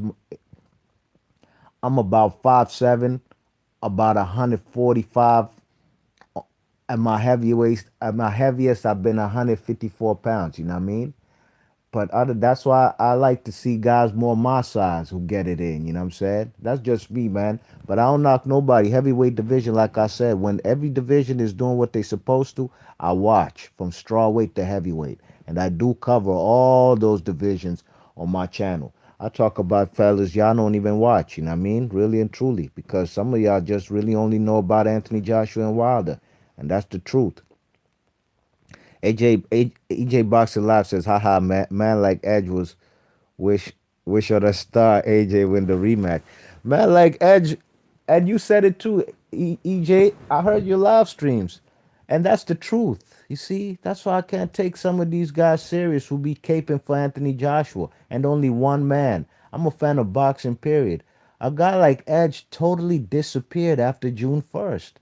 I'm about 5'7", about 145. At my heaviest, I've been 154 pounds. You know what I mean? But that's why I like to see guys more my size who get it in. You know what I'm saying? That's just me, man. But I don't knock nobody. Heavyweight division, like I said, when every division is doing what they supposed to, I watch from strawweight to heavyweight, and I do cover all those divisions on my channel. I talk about fellas y'all don't even watch. You know what I mean? Really and truly, because some of y'all just really only know about Anthony Joshua and Wilder, and that's the truth. EJ Boxer Live says, haha, man like Edge was wish wish on a star AJ win the rematch. Man like Edge, and you said it too, EJ. I heard your live streams, and that's the truth. You see, that's why I can't take some of these guys serious who be caping for Anthony Joshua and only one man. I'm a fan of boxing, period. A guy like Edge totally disappeared after June 1st.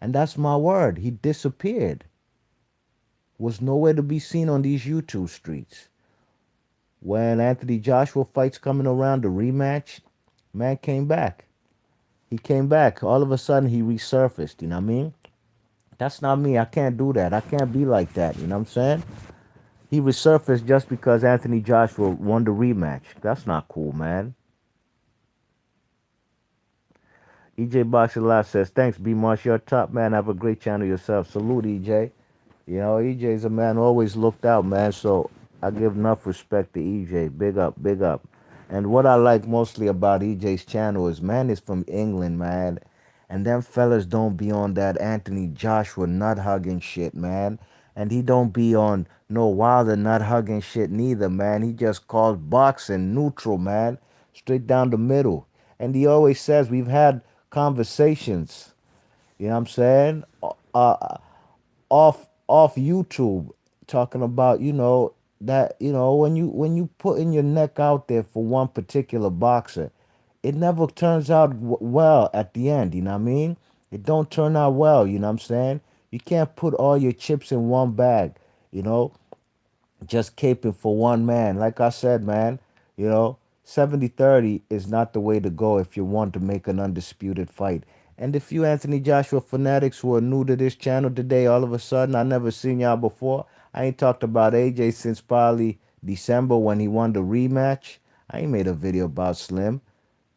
And that's my word. He disappeared. Was nowhere to be seen on these YouTube streets. When Anthony Joshua fights coming around, the rematch, man came back. He came back. All of a sudden, he resurfaced. You know what I mean? That's not me. I can't do that. I can't be like that. You know what I'm saying? He resurfaced just because Anthony Joshua won the rematch. That's not cool, man. EJ Boxing Live says, "Thanks, B Marsh. You're a top man. Have a great channel yourself. Salute, EJ. You know, EJ's a man who always looked out, man. So I give enough respect to EJ. Big up, big up. And what I like mostly about EJ's channel is, man, is from England, man. And them fellas don't be on that Anthony Joshua nut hugging shit, man. And he don't be on no Wilder nut hugging shit neither, man. He just calls boxing neutral, man. Straight down the middle. And he always says we've had conversations. You know what I'm saying? Off YouTube, talking about, that when you putting your neck out there for one particular boxer, it never turns out well at the end. You know what I mean? It don't turn out well. You know what I'm saying? You can't put all your chips in one bag. You know, just caping for one man. Like I said, man, you know, 70-30 is not the way to go if you want to make an undisputed fight. And if you Anthony Joshua fanatics who are new to this channel today, all of a sudden, I never seen y'all before. I ain't talked about AJ since probably December when he won the rematch. I ain't made a video about Slim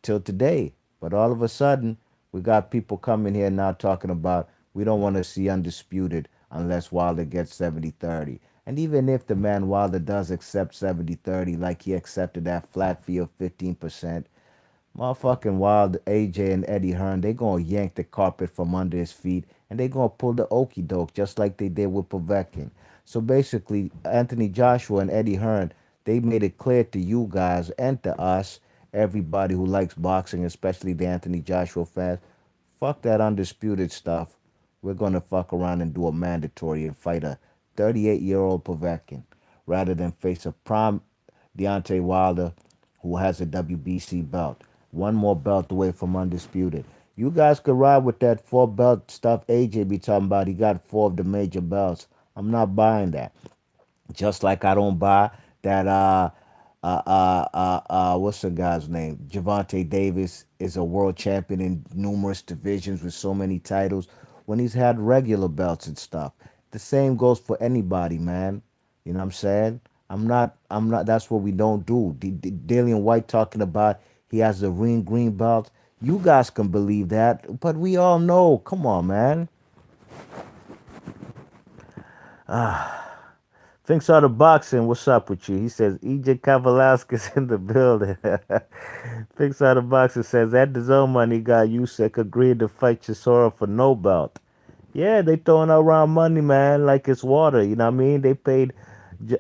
till today. But all of a sudden, we got people coming here now talking about we don't want to see undisputed unless Wilder gets 70-30. And even if the man Wilder does accept 70-30, like he accepted that flat fee of 15%, motherfucking Wild, AJ, and Eddie Hearn, they gonna yank the carpet from under his feet and they gonna pull the okey doke just like they did with Povetkin. So basically, Anthony Joshua and Eddie Hearn, they made it clear to you guys and to us, everybody who likes boxing, especially the Anthony Joshua fans, fuck that undisputed stuff. We're gonna fuck around and do a mandatory and fight a 38-year-old Povetkin rather than face a prime Deontay Wilder who has a WBC belt. One more belt away from undisputed. You guys could ride with that four belt stuff AJ be talking about. He got four of the major belts. I'm not buying that. Just like I don't buy that what's the guy's name? Javante Davis is a world champion in numerous divisions with so many titles when he's had regular belts and stuff. The same goes for anybody, man. You know what I'm saying? I'm not that's what we don't do. Dillian White talking about he has a ring green belt. You guys can believe that, but we all know. Come on, man. Thinks out of boxing. What's up with you? He says EJ Kavalauskas in the building. Thinks out of boxing says that his own money guy Usyk agreed to fight Chisora for no belt. Yeah, they throwing around money, man, like it's water. You know what I mean? They paid. They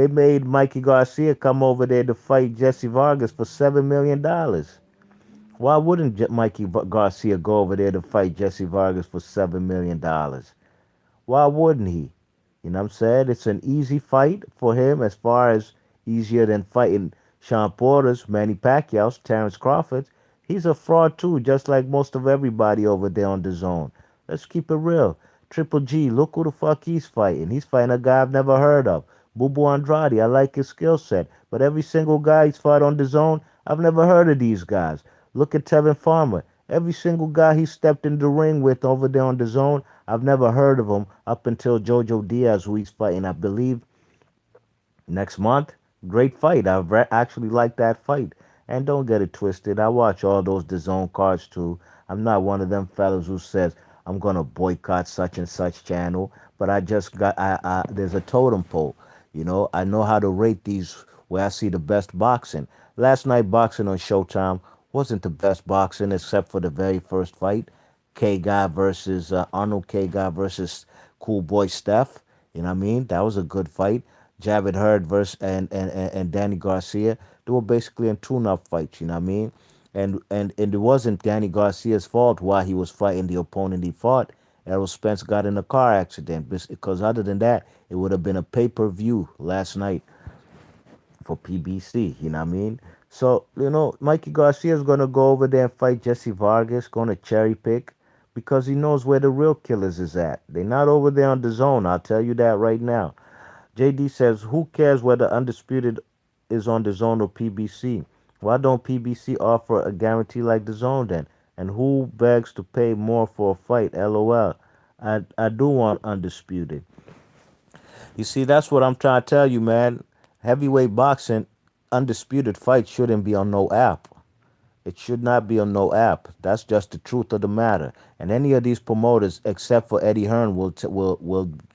made Mikey Garcia come over there to fight Jesse Vargas for $7 million. Why wouldn't Mikey Garcia go over there to fight Jesse Vargas for $7 million? Why wouldn't he? You know what I'm saying? It's an easy fight for him as far as easier than fighting Sean Porter's, Manny Pacquiao's, Terrence Crawford's. He's a fraud too, just like most of everybody over there on the zone. Let's keep it real. Triple G, look who the fuck he's fighting. He's fighting a guy I've never heard of. Bubu Andrade, I like his skill set. But every single guy he's fought on the zone, I've never heard of these guys. Look at Tevin Farmer. Every single guy he stepped in the ring with over there on the zone, I've never heard of him up until Jojo Diaz, who he's fighting, I believe, next month. Great fight. Actually like that fight. And don't get it twisted. I watch all those DAZN cards too. I'm not one of them fellas who says I'm gonna boycott such and such channel. But I just got there's a totem pole. I know how to rate these where I see the best boxing. Last night boxing on Showtime wasn't the best boxing except for the very first fight. K Guy versus Arnold K Guy versus Cool Boy Steph. You know what I mean? That was a good fight. Javid Hurd versus and Danny Garcia. They were basically in tune-up fights. You know what I mean? And it wasn't Danny Garcia's fault why he was fighting the opponent he fought. Errol Spence got in a car accident because other than that, it would have been a pay-per-view last night for PBC. You know what I mean? So, Mikey Garcia is going to go over there and fight Jesse Vargas, going to cherry pick because he knows where the real killers is at. They're not over there on the zone. I'll tell you that right now. JD says, who cares whether Undisputed is on the zone or PBC? Why don't PBC offer a guarantee like the zone then? And who begs to pay more for a fight? LOL. I do want Undisputed. You see, that's what I'm trying to tell you, man. Heavyweight boxing, Undisputed fight shouldn't be on no app. It should not be on no app. That's just the truth of the matter. And any of these promoters, except for Eddie Hearn, will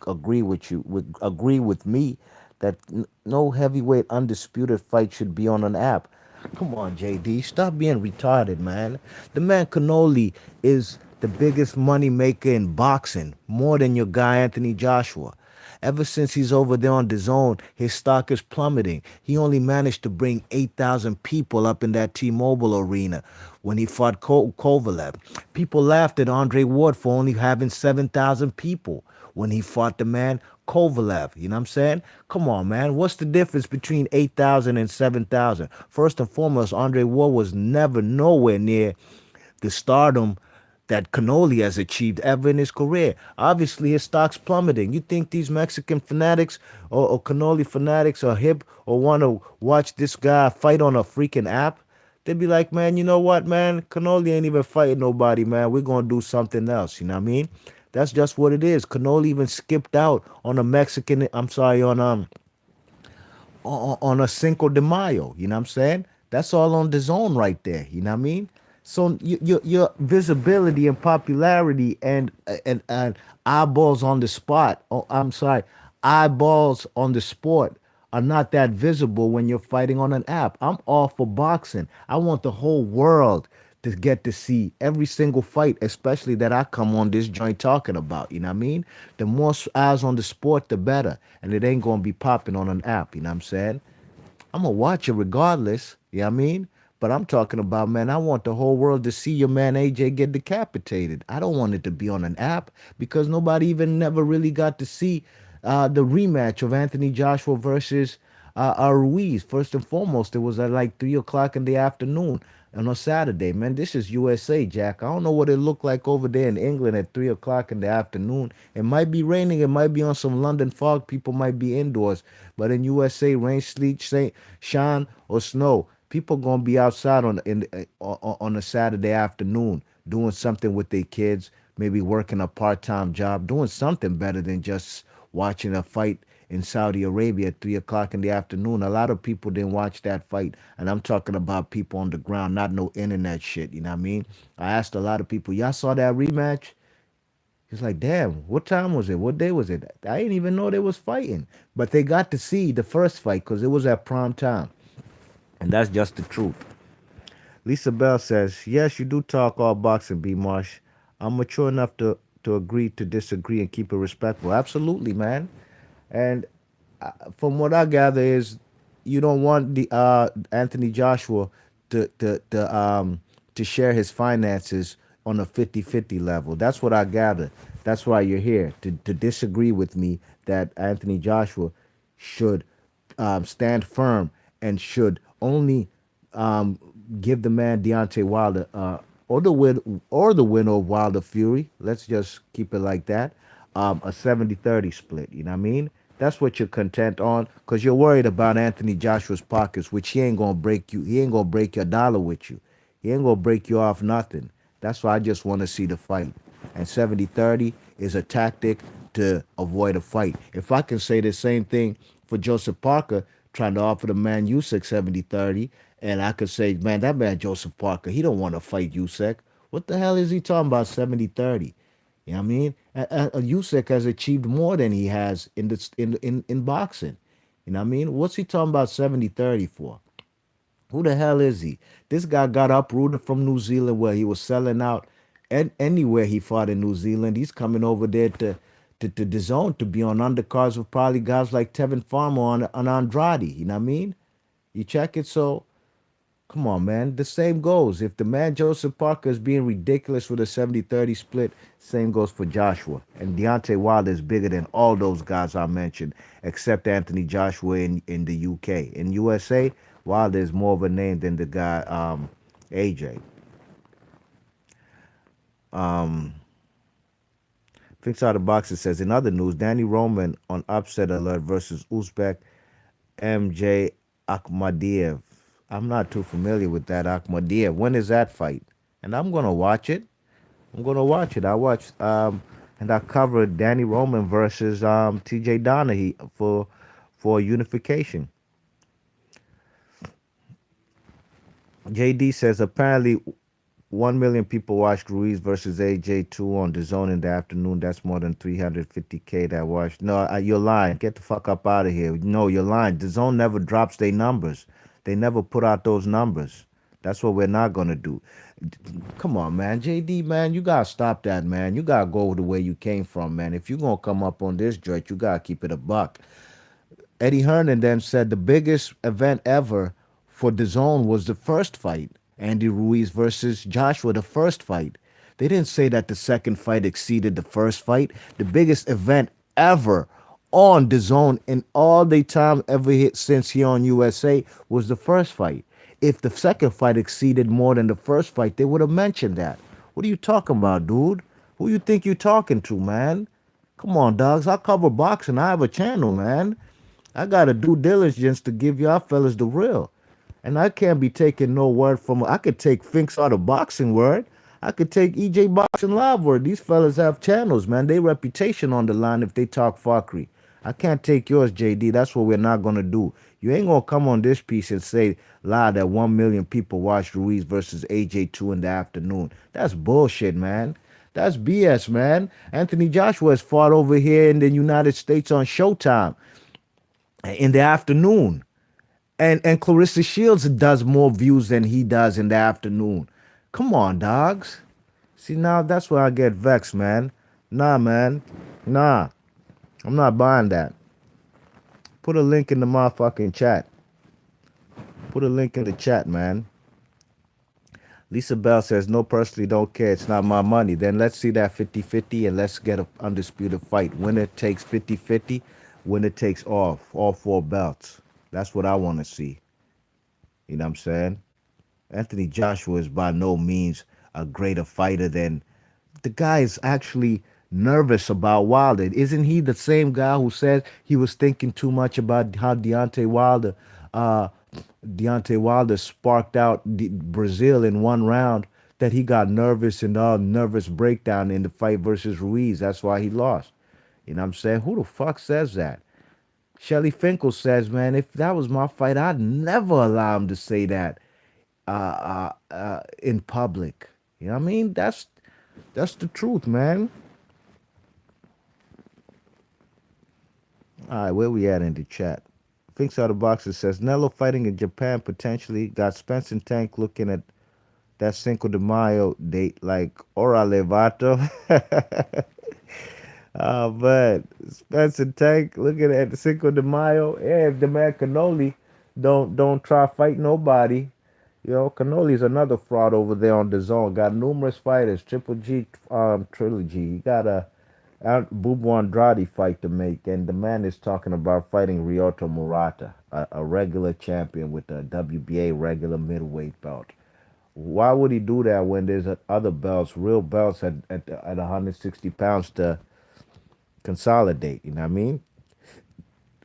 agree with you, would agree with me that no heavyweight undisputed fight should be on an app. Come on, JD, stop being retarded, man. The man Cannoli is the biggest money maker in boxing, more than your guy Anthony Joshua. Ever since he's over there on the zone, his stock is plummeting. He only managed to bring 8,000 people up in that T-Mobile arena when he fought Kovalev. People laughed at Andre Ward for only having 7,000 people when he fought the man Kovalev. You know what I'm saying? Come on, man. What's the difference between 8,000 and 7,000? First and foremost, Andre Ward was never nowhere near the stardom that Canoli has achieved ever in his career. Obviously, his stock's plummeting. You think these Mexican fanatics or Canoli fanatics are hip or want to watch this guy fight on a freaking app? They'd be like, man, you know what, man? Canoli ain't even fighting nobody, man. We're going to do something else. You know what I mean? That's just what it is. Canoli even skipped out on a Mexican, I'm sorry, on a Cinco de Mayo. You know what I'm saying? That's all on the zone right there. You know what I mean? So your visibility and popularity and eyeballs on the spot. Oh, I'm sorry, eyeballs on the sport are not that visible when you're fighting on an app. I'm all for boxing. I want the whole world to get to see every single fight, especially that I come on this joint talking about. You know what I mean? The more eyes on the sport, the better. And it ain't gonna be popping on an app. You know what I'm saying? I'm gonna watch it regardless. You know what I mean? But I'm talking about, man, I want the whole world to see your man AJ get decapitated. I don't want it to be on an app because nobody even never really got to see the rematch of Anthony Joshua versus Ruiz. First and foremost, it was at like 3 o'clock in the afternoon on a Saturday. Man, this is USA, Jack. I don't know what it looked like over there in England at 3 o'clock in the afternoon. It might be raining. It might be on some London fog. People might be indoors. But in USA, rain, sleet, shine, or snow, people gonna be outside on a Saturday afternoon doing something with their kids, maybe working a part-time job, doing something better than just watching a fight in Saudi Arabia at 3 o'clock in the afternoon. A lot of people didn't watch that fight, and I'm talking about people on the ground, not no internet shit. You know what I mean? I asked a lot of people, y'all saw that rematch? He's like, damn, what time was it? What day was it? I didn't even know they was fighting, but they got to see the first fight because it was at prime time, and that's just the truth. Lisa Bell says, yes, you do talk all boxing, B. Marsh. I'm mature enough to agree to disagree and keep it respectful. Absolutely, man. And from what I gather is you don't want the Anthony Joshua to share his finances on a 50-50 level. That's what I gather. That's why you're here to disagree with me that Anthony Joshua should stand firm and should only um, give the man Deontay Wilder or the winner of Wilder Fury. Let's just keep it like that. A 70-30 split. You know what I mean? That's what you're content on because you're worried about Anthony Joshua's pockets, which he ain't gonna break you. He ain't gonna break your dollar with you. He ain't gonna break you off nothing. That's why I just want to see the fight. And 70-30 is a tactic to avoid a fight. If I can say the same thing for Joseph Parker trying to offer the man Usyk 70-30, and I could say, man, that man Joseph Parker, he don't want to fight Usyk. What the hell is he talking about 70-30? You know what I mean? Usyk has achieved more than he has in boxing. You know what I mean? What's he talking about 70-30 for? Who the hell is he? This guy got uprooted from New Zealand where he was selling out anywhere he fought in New Zealand. He's coming over there to the zone to be on undercards with probably guys like Tevin Farmer on Andrade. You know what I mean? You check it. So come on, man. The same goes. If the man Joseph Parker is being ridiculous with a 70-30 split, same goes for Joshua. And Deontay Wilder is bigger than all those guys I mentioned, except Anthony Joshua in the UK. In USA, Wilder is more of a name than the guy AJ. Um, Fix Out of Boxer says, in other news, Danny Roman on upset alert versus Uzbek MJ Akhmadiev. I'm not too familiar with that Akhmadiev. When is that fight? And I'm gonna watch it. I'm gonna watch it. I watched and I covered Danny Roman versus TJ Donaghy for unification. JD says apparently 1 million people watched Ruiz versus AJ2 on the zone in the afternoon. That's more than 350K that watched. No, you're lying. Get the fuck up out of here. No, you're lying. The zone never drops their numbers. They never put out those numbers. That's what we're not gonna do. Come on, man. JD, man, you gotta stop that, man. You gotta go the way you came from, man. If you're gonna come up on this joint, you gotta keep it a buck. Eddie Hernan then said the biggest event ever for the zone was the first fight. Andy Ruiz versus Joshua, the first fight. They didn't say that the second fight exceeded the first fight. The biggest event ever on the zone, and all the time ever hit since here on USA was the first fight. If the second fight exceeded more than the first fight, they would have mentioned that. What are you talking about, dude? Who you think you talking to, man? Come on, dogs. I cover boxing. I have a channel, man. I got a due diligence to give y'all fellas the real. And I can't be taking no word from. I could take Finks out of boxing word. I could take EJ Boxing Live word. These fellas have channels, man. They reputation on the line if they talk fuckery. I can't take yours, JD. That's what we're not gonna do. You ain't gonna come on this piece and say lie that 1 million people watched Ruiz versus AJ 2 in the afternoon. That's bullshit, man. That's BS, man. Anthony Joshua has fought over here in the United States on Showtime in the afternoon. And Clarissa Shields does more views than he does in the afternoon. Come on, dogs. See, now that's where I get vexed, man. Nah, man. Nah. I'm not buying that. Put a link in the motherfucking chat. Put a link in the chat, man. Lisa Bell says, no, personally don't care. It's not my money. Then let's see that 50-50 and let's get an undisputed fight. Winner takes 50-50. Winner takes all four belts. That's what I want to see. You know what I'm saying? Anthony Joshua is by no means a greater fighter than the guy is actually nervous about Wilder. Isn't he the same guy who said he was thinking too much about how uh, Deontay Wilder sparked out Brazil in one round that he got nervous and all nervous breakdown in the fight versus Ruiz. That's why he lost. You know what I'm saying? Who the fuck says that? Shelly Finkel says, man, if that was my fight, I'd never allow him to say that in public. You know what I mean? That's the truth, man. All right, where we at in the chat? Thinks out of boxes says Nello fighting in Japan potentially got Spence and Tank looking at that Cinco de Mayo date like Ora Levato. But Spence and Tank looking at the Cinco de Mayo. Yeah, if the man Canoli don't try fight nobody. You know, Canoli's another fraud over there on the zone. Got numerous fighters, Triple G trilogy. You got a Bubu Andrade fight to make, and the man is talking about fighting Ryota Murata, a regular champion with the WBA regular middleweight belt. Why would he do that when there's other belts, real belts at 160 pounds to consolidate? You know what I mean?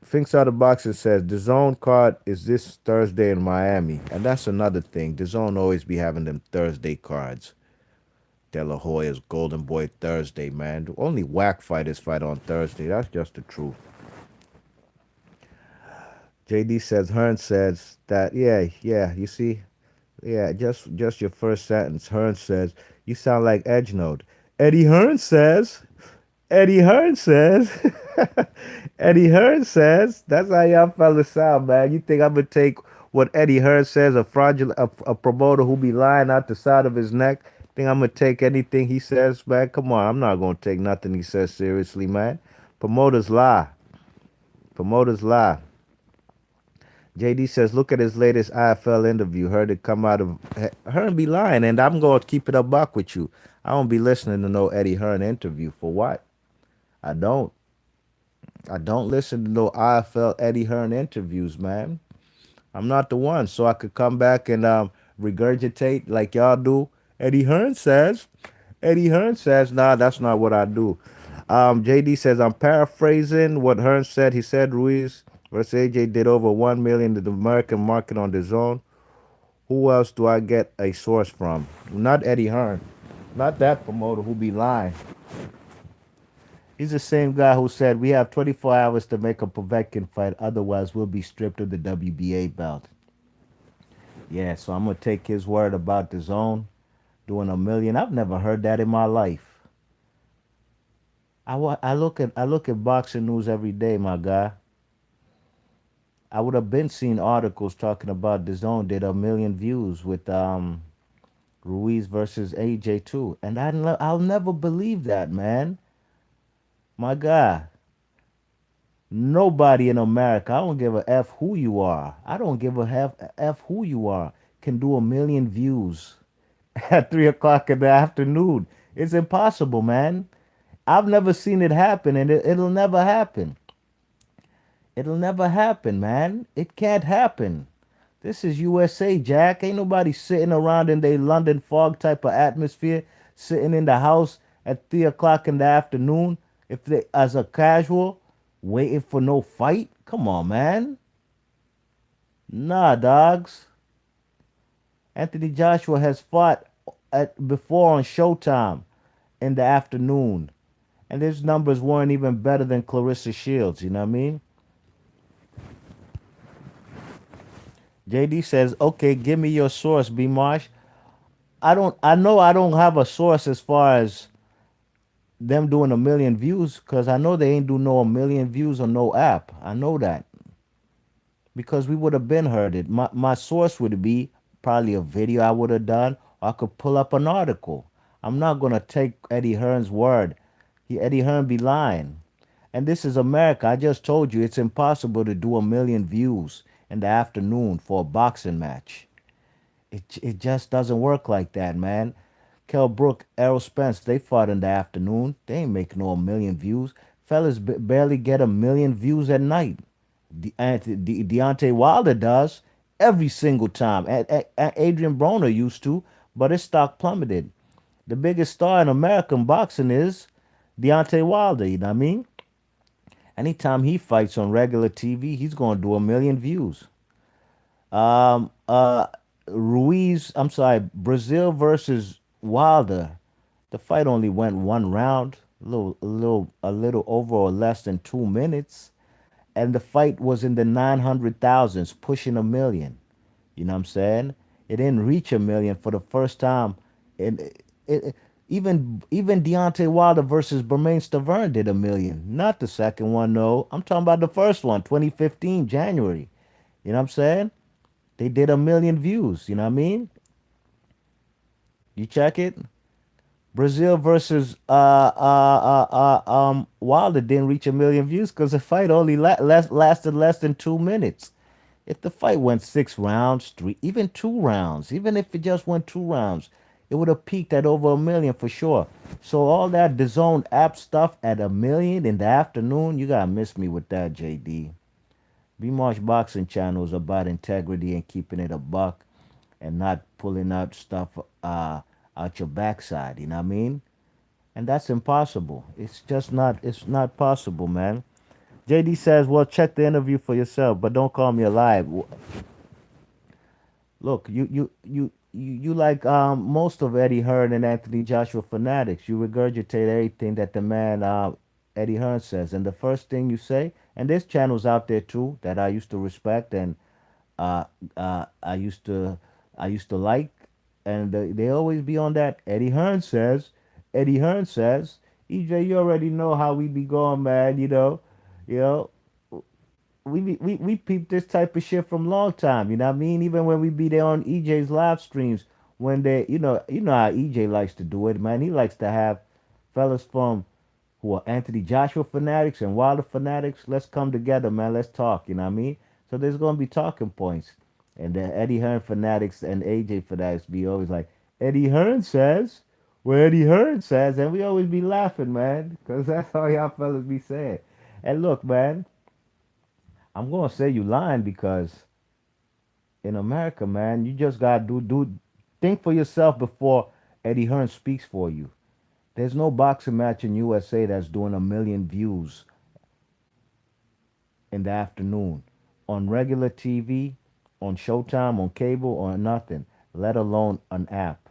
Thinks out of the box and says the zone card is this Thursday in Miami, and that's another thing. The zone always be having them Thursday cards. De La Hoya's Golden Boy Thursday, man. Only whack fighters fight on Thursday. That's just the truth. JD says Hearn says that yeah, you see? Yeah, just your first sentence. Hearn says, you sound like Edge Note. Eddie Hearn says Eddie Hearn says Eddie Hearn says that's how y'all fellas sound, man. You think I'm gonna take what Eddie Hearn says, a fraudulent a promoter who be lying out the side of his neck? Think I'm gonna take anything he says, man? Come on, I'm not gonna take nothing he says seriously, man. Promoters lie. Promoters lie. JD says, look at his latest IFL interview. Heard it come out of Hearn be lying, and I'm gonna keep it a buck with you. I don't be listening to no Eddie Hearn interview for what? I don't. I don't listen to no IFL Eddie Hearn interviews, man. I'm not the one, so I could come back and regurgitate like y'all do. Eddie Hearn says. Eddie Hearn says, nah, that's not what I do. JD says, I'm paraphrasing what Hearn said. He said Ruiz versus AJ did over 1 million in the American market on the zone. Who else do I get a source from? Not Eddie Hearn. Not that promoter who be lying. He's the same guy who said we have 24 hours to make a Povetkin fight, otherwise we'll be stripped of the WBA belt. Yeah, so I'm gonna take his word about the zone doing 1 million. I've never heard that in my life. I look at boxing news every day, my guy. I would have been seeing articles talking about the zone did 1 million views with Ruiz versus AJ too, and I'll never believe that, man. My guy, nobody in America, I don't give a F who you are. I don't give a F who you are, can do 1 million views at 3 o'clock in the afternoon. It's impossible, man. I've never seen it happen, and it'll never happen. It'll never happen, man. It can't happen. This is USA, Jack. Ain't nobody sitting around in the London fog type of atmosphere, sitting in the house at 3 o'clock in the afternoon, if they as a casual, waiting for no fight. Come on, man. Nah, dogs. Anthony Joshua has fought before on Showtime in the afternoon, and his numbers weren't even better than Clarissa Shields. You know what I mean? JD says, "Okay, give me your source, B Marsh." I don't. I know I don't have a source as far as them doing a million views, because I know they ain't do no a million views on no app. I know that because we would have been heard it. My source would be probably a video I would have done, or I could pull up an article. I'm not gonna take Eddie Hearn's word. Eddie Hearn be lying. And this is America. I just told you it's impossible to do a million views in the afternoon for a boxing match. It just doesn't work like that, man. Kell Brook, Errol Spence, they fought in the afternoon. They ain't making no million views. Fellas barely get a million views at night. Deontay Wilder does every single time. Adrian Broner used to, but his stock plummeted. The biggest star in American boxing is Deontay Wilder. You know what I mean? Anytime he fights on regular TV, he's going to do a million views. Um, uh, I'm sorry, Brazil versus Wilder. The fight only went one round, a little over or less than 2 minutes, and the fight was in the 900,000s, pushing a million. You know what I'm saying? It didn't reach a million for the first time. It even Deontay Wilder versus Bermain Stavern did a million. Not the second one, no. I'm talking about the first one, 2015 January. You know what I'm saying? They did a million views. You know what I mean? You check it. Brazil versus Wilder didn't reach a million views because the fight only lasted less than 2 minutes. If the fight went 6 rounds, three, even 2 rounds, even if it just went 2 rounds, it would have peaked at over a million for sure. So all that DAZN app stuff at a million in the afternoon, you gotta miss me with that, JD. B Marsh Boxing Channel is about integrity and keeping it a buck and not pulling out stuff out your backside. You know what I mean? And that's impossible. It's just not. It's not possible, man. JD says, "Well, check the interview for yourself, but don't call me a lie." Look, you like most of Eddie Hearn and Anthony Joshua fanatics. You regurgitate everything that the man Eddie Hearn says, and the first thing you say, and there's channels out there too that I used to respect and uh, I used to like, and they always be on that. Eddie Hearn says, Eddie Hearn says, EJ, you already know how we be going, man. You know, we peep this type of shit from long time. You know what I mean? Even when we be there on EJ's live streams, when they, you know how EJ likes to do it, man. He likes to have fellas from who are Anthony Joshua fanatics and Wilder fanatics. Let's come together, man. Let's talk. You know what I mean? So there's gonna be talking points, and the Eddie Hearn fanatics and AJ fanatics be always like, Eddie Hearn says, well, Eddie Hearn says, and we always be laughing, man, because that's all y'all fellas be saying. And look, man, I'm gonna say you lying because in America, man, you just gotta do think for yourself before Eddie Hearn speaks for you. There's no boxing match in USA that's doing a million views in the afternoon on regular TV, on Showtime, on cable, or nothing, let alone an app.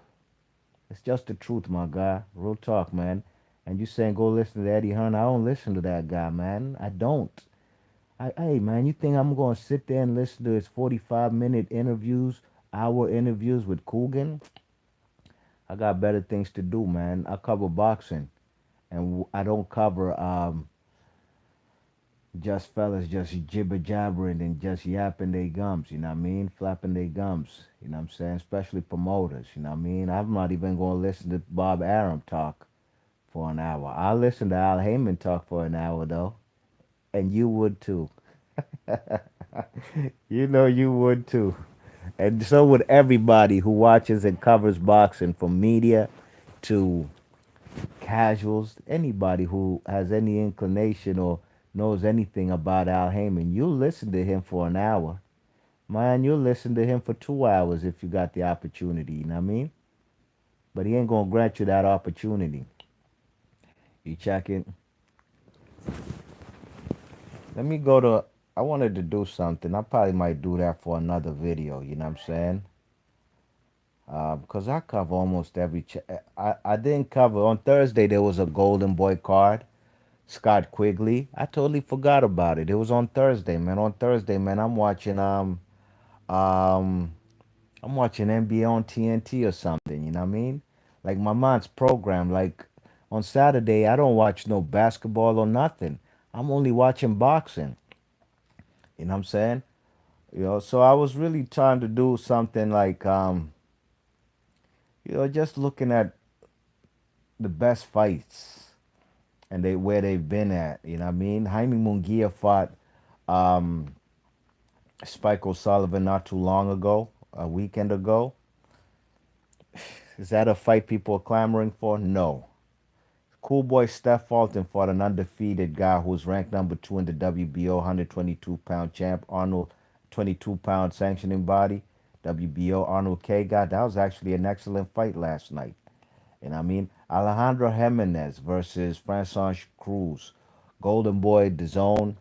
It's just the truth, my guy. Real talk, man. And you saying go listen to Eddie Hearn? I don't listen to that guy, man. I don't. Hey, man, you think I'm gonna sit there and listen to his 45-minute interviews, hour interviews with Coogan? I got better things to do, man. I cover boxing, and I don't cover just fellas just jibber jabbering and just yapping their gums. You know what I mean? Flapping their gums. You know what I'm saying? Especially promoters. You know what I mean? I'm not even gonna listen to Bob Arum talk for an hour. I'll listen to Al Heyman talk for an hour though, and you would too. You know you would too. And so would everybody who watches and covers boxing, from media to casuals, anybody who has any inclination or knows anything about Al Heyman. You listen to him for an hour. Man, you'll listen to him for 2 hours if you got the opportunity, you know what I mean? But he ain't gonna grant you that opportunity. You check it. Let me go to. I wanted to do something. I probably might do that for another video. You know what I'm saying? Because I cover almost every. I didn't cover on Thursday. There was a Golden Boy card. Scott Quigley. I totally forgot about it. It was on Thursday, man. On Thursday, man, um I'm watching NBA on TNT or something. You know what I mean? Like my mom's program. Like on Saturday, I don't watch no basketball or nothing. I'm only watching boxing. You know what I'm saying? So I was really trying to do something like, just looking at the best fights and they where they've been at. You know what I mean? Jaime Munguia fought um, Spike O'Sullivan not too long ago, a weekend ago. Is that a fight people are clamoring for? No. Cool boy Steph Fulton fought an undefeated guy who's ranked number two in the WBO 122-pound champ, Arnold 22-pound sanctioning body, WBO Arnold K. Guy. That was actually an excellent fight last night. And I mean, Alejandro Jimenez versus Francois Cruz. Golden Boy, DAZN.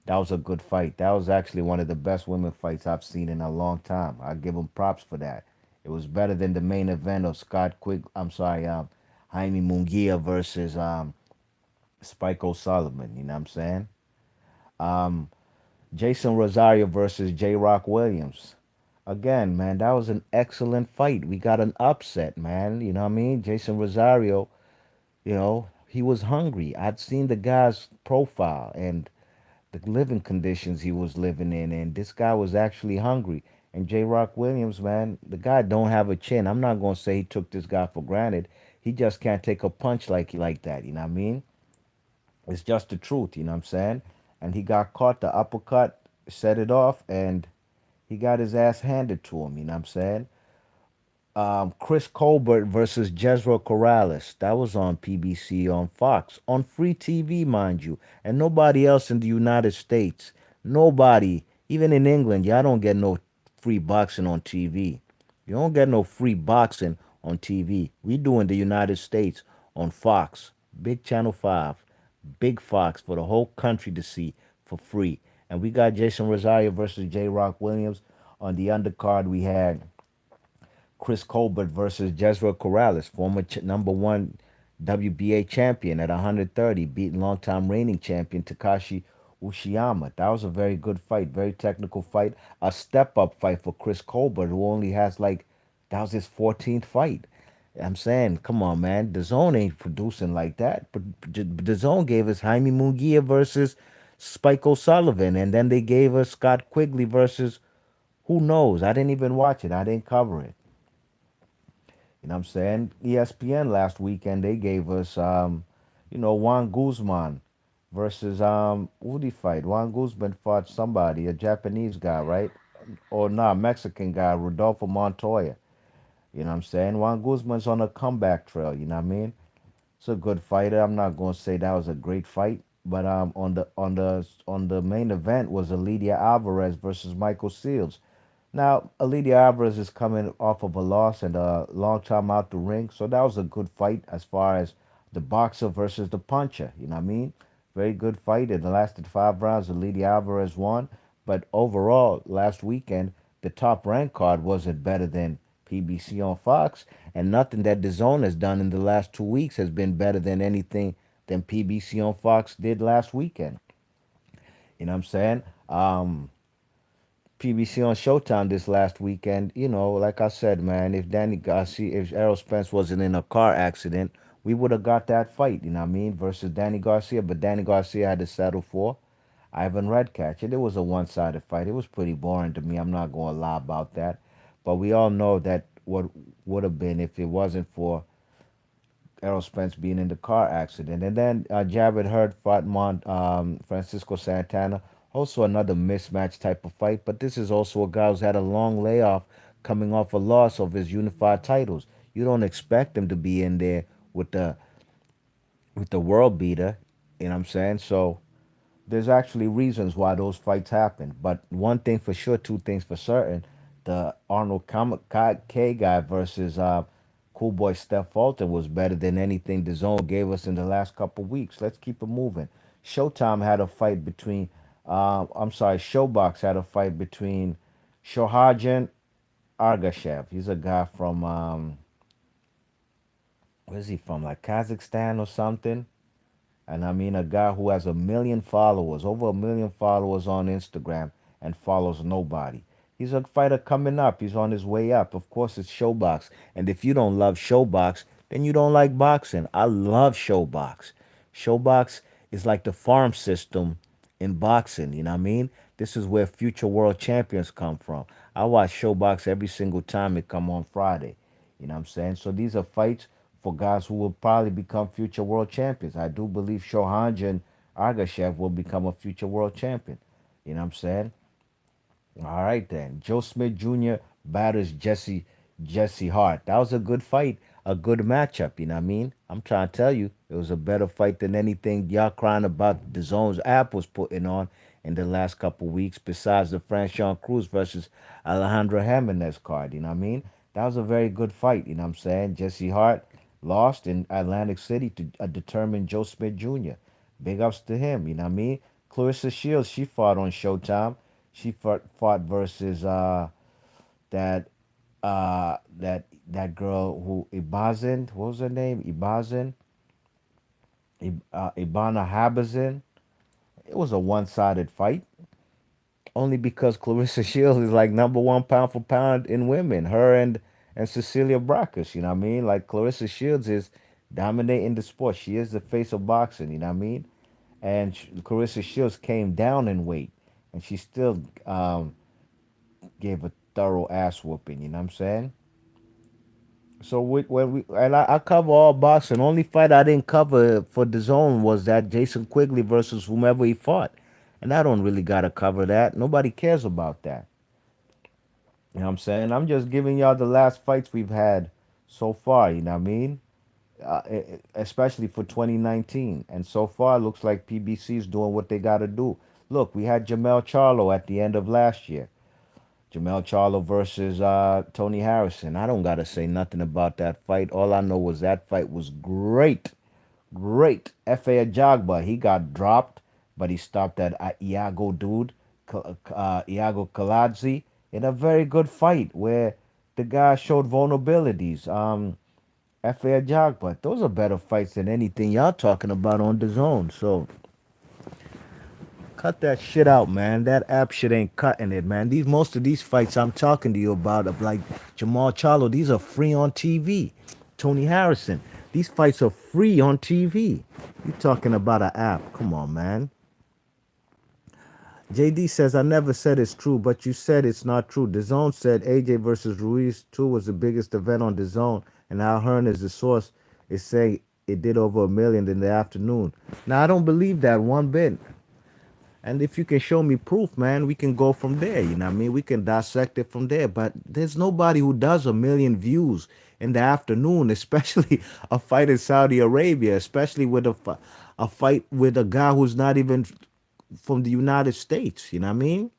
That was a good fight. That was actually one of the best women fights I've seen in a long time. I give them props for that. It was better than the main event of Jaime Munguia versus Spike O'Sullivan. You know what I'm saying? Um, Jason Rosario versus J. Rock Williams. Again, man, that was an excellent fight. We got an upset, man. You know what I mean? Jason Rosario, he was hungry. I'd seen the guy's profile and the living conditions he was living in, and this guy was actually hungry. And J. Rock Williams, man, the guy don't have a chin. I'm not gonna say he took this guy for granted. He just can't take a punch like that. You know what I mean? It's just the truth. You know what I'm saying? And he got caught. The uppercut set it off, and he got his ass handed to him. You know what I'm saying? Chris Colbert versus Jezreel Corrales. That was on PBC on Fox, on free TV, mind you, and nobody else in the United States. Nobody, even in England, y'all don't get no free boxing on TV. You don't get no free boxing on TV. We do in the United States on Fox, big Channel 5, big Fox for the whole country to see for free. And we got Jason Rosario versus J. Rock Williams. On the undercard, we had Chris Colbert versus Jezreel Corrales, former number one WBA champion at 130, beating longtime reigning champion Takashi Ushiyama. That was a very good fight, very technical fight. A step up fight for Chris Colbert, who only has that was his 14th fight. I'm saying, come on, man. The zone ain't producing like that. But the zone gave us Jaime Munguia versus Spike O'Sullivan, and then they gave us Scott Quigley versus who knows? I didn't even watch it. I didn't cover it. You know what I'm saying? ESPN last weekend they gave us Juan Guzman versus who did he fight? Juan Guzman fought somebody, a Japanese guy, right? Or nah, Mexican guy, Rodolfo Montoya. You know what I'm saying? Juan Guzman's on a comeback trail, you know what I mean? It's a good fighter. I'm not gonna say that was a great fight, but on the main event was Elidia Alvarez versus Michael Seals. Now, Elidia Alvarez is coming off of a loss and a long time out the ring, so that was a good fight as far as the boxer versus the puncher. You know what I mean? Very good fight. It lasted 5 rounds. Elidia Alvarez won, but overall, last weekend, the top rank card wasn't better than PBC on Fox, and nothing that the Zone has done in the last 2 weeks has been better than anything than PBC on Fox did last weekend. You know what I'm saying? PBC on Showtime this last weekend. Like I said, man, if Errol Spence wasn't in a car accident, we would have got that fight, you know what I mean, versus Danny Garcia. But Danny Garcia had to settle for Ivan Redkach. And it was a one-sided fight. It was pretty boring to me. I'm not going to lie about that. But we all know that what would have been if it wasn't for Errol Spence being in the car accident. And then Jared Hurd fought Francisco Santana. Also another mismatch type of fight. But this is also a guy who's had a long layoff coming off a loss of his unified titles. You don't expect him to be in there with the world beater. You know what I'm saying? So there's actually reasons why those fights happen. But one thing for sure, two things for certain: the Arnold K guy versus Cool Boy Steph Fulton was better than anything the Zone gave us in the last couple weeks. Let's keep it moving. Showtime had a fight between, I'm sorry, Showbox had a fight between Shohajan Argashev. He's a guy from, where's he from? Like Kazakhstan or something. And I mean, a guy who has 1 million followers, over 1 million followers on Instagram, and follows nobody. He's a fighter coming up. He's on his way up. Of course, it's Showbox. And if you don't love Showbox, then you don't like boxing. I love Showbox. Showbox is like the farm system in boxing. You know what I mean? This is where future world champions come from. I watch Showbox every single time it come on Friday. You know what I'm saying? So these are fights for guys who will probably become future world champions. I do believe Shohanjan Argashev will become a future world champion. You know what I'm saying? All right then. Joe Smith Jr. batters Jesse Hart. That was a good fight, a good matchup. You know what I mean? I'm trying to tell you, it was a better fight than anything y'all crying about the Zone's app was putting on in the last couple weeks. Besides the Franchon Cruz versus Alejandro Jimenez card. You know what I mean? That was a very good fight. You know what I'm saying? Jesse Hart lost in Atlantic City to a determined Joe Smith Jr. Big ups to him. You know what I mean? Clarissa Shields, she fought on Showtime. She fought versus that that girl who Ibazin, what was her name? Ibazin, Ibana Habazin. It was a one-sided fight, only because Clarissa Shields is like number one pound for pound in women. Her and Cecilia Brackers, you know what I mean? Like Clarissa Shields is dominating the sport. She is the face of boxing, you know what I mean? And Clarissa Shields came down in weight, and she still gave a thorough ass whooping. You know what I'm saying? So when we and I cover all boxing. Only fight I didn't cover for the zone was that Jason Quigley versus whomever he fought, and I don't really gotta cover that. Nobody cares about that. You know what I'm saying? I'm just giving y'all the last fights we've had so far. You know what I mean? Especially for 2019. And so far, it looks like PBC is doing what they got to do. Look, we had Jamel Charlo at the end of last year. Jamel Charlo versus Tony Harrison. I don't got to say nothing about that fight. All I know was that fight was great. Great. F.A. Ajagba, he got dropped, but he stopped that Iago dude, Iago Kaladze, in a very good fight where the guy showed vulnerabilities. F.A. Ajagba, those are better fights than anything y'all talking about on the zone. So cut that shit out, man. That app shit ain't cutting it, man. These most of these fights I'm talking to you about, of like Jamal Charlo, these are free on TV. Tony Harrison, these fights are free on TV. You talking about an app? Come on, man. JD says I never said it's true, but you said it's not true. The Zone said AJ versus Ruiz 2 was the biggest event on the Zone, and Al Hearn is the source. Is saying it did over 1 million in the afternoon. Now I don't believe that one bit. And if you can show me proof, man, we can go from there. You know what I mean? We can dissect it from there. But there's nobody who does 1 million views in the afternoon, especially a fight in Saudi Arabia, especially with a fight with a guy who's not even from the United States. You know what I mean?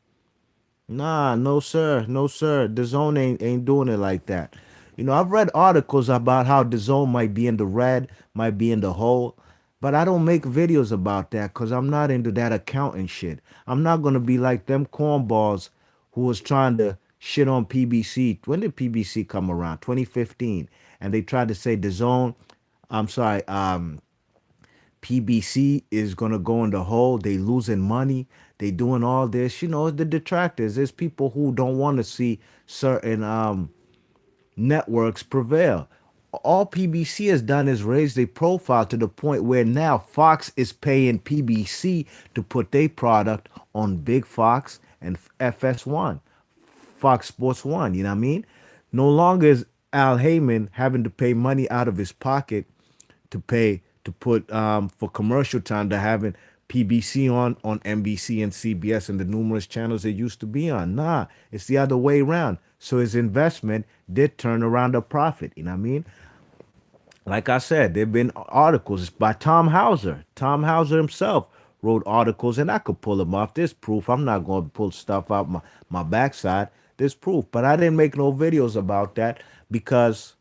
Nah, no sir, no sir. The zone ain't doing it like that. You know, I've read articles about how the zone might be in the red, might be in the hole, but I don't make videos about that because I'm not into that accounting shit. I'm not gonna be like them cornballs who was trying to shit on PBC. When did PBC come around? 2015, and they tried to say the zone. I'm sorry. PBC is gonna go in the hole. They losing money. They doing all this. You know, the detractors. There's people who don't want to see certain networks prevail. All PBC has done is raise their profile to the point where now Fox is paying PBC to put their product on Big Fox and FS1, Fox Sports 1. You know what I mean? No longer is Al Heyman having to pay money out of his pocket to pay to put for commercial time to having PBC on NBC and CBS and the numerous channels it used to be on. Nah, it's the other way around. So his investment did turn around a profit. You know what I mean? Like I said, there have been articles by Tom Hauser himself wrote articles, and I could pull them off. There's proof. I'm not going to pull stuff out my backside. There's proof. But I didn't make no videos about that because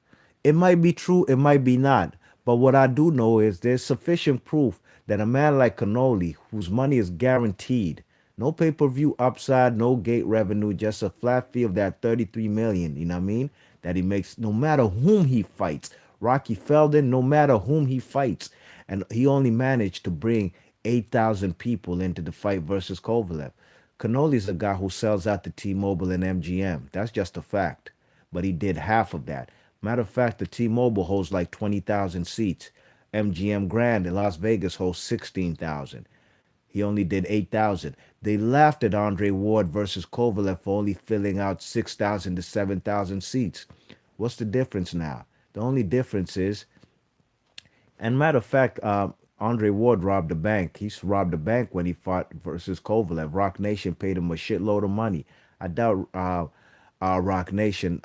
it might be true, it might be not. But what I do know is there's sufficient proof that a man like Cannoli, whose money is guaranteed, no pay-per-view upside, no gate revenue, just a flat fee of that 33 million, you know what I mean? That he makes no matter whom he fights. Rocky Feldon, no matter whom he fights. And he only managed to bring 8,000 people into the fight versus Kovalev. Cannoli's a guy who sells out to T-Mobile and MGM. That's just a fact. But he did half of that. Matter of fact, the T-Mobile holds like 20,000 seats. MGM Grand in Las Vegas hosts 16,000. He only did 8,000. They laughed at Andre Ward versus Kovalev for only filling out 6,000 to 7,000 seats. What's the difference now? The only difference is, and matter of fact, Andre Ward robbed the bank. He robbed the bank when he fought versus Kovalev. Rock Nation paid him a shitload of money. I doubt Rock Nation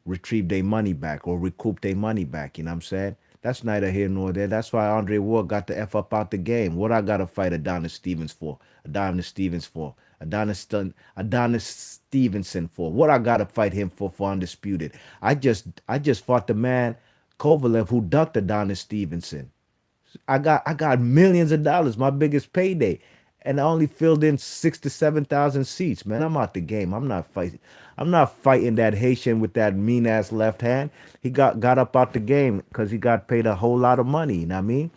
retrieved their money back or recouped their money back. You know what I'm saying? That's neither here nor there. That's why Andre Ward got the F up out the game. What I got to fight Adonis Stevens for? Adonis Stevens for? Adonis Stevenson for? What I got to fight him for Undisputed? I just fought the man Kovalev who ducked Adonis Stevenson. I got millions of dollars, my biggest payday, and I only filled in 6 to 7,000 seats. Man, I'm out the game. I'm not fighting. I'm not fighting that Haitian with that mean ass left hand. He got up out the game because he got paid a whole lot of money. You know what I mean?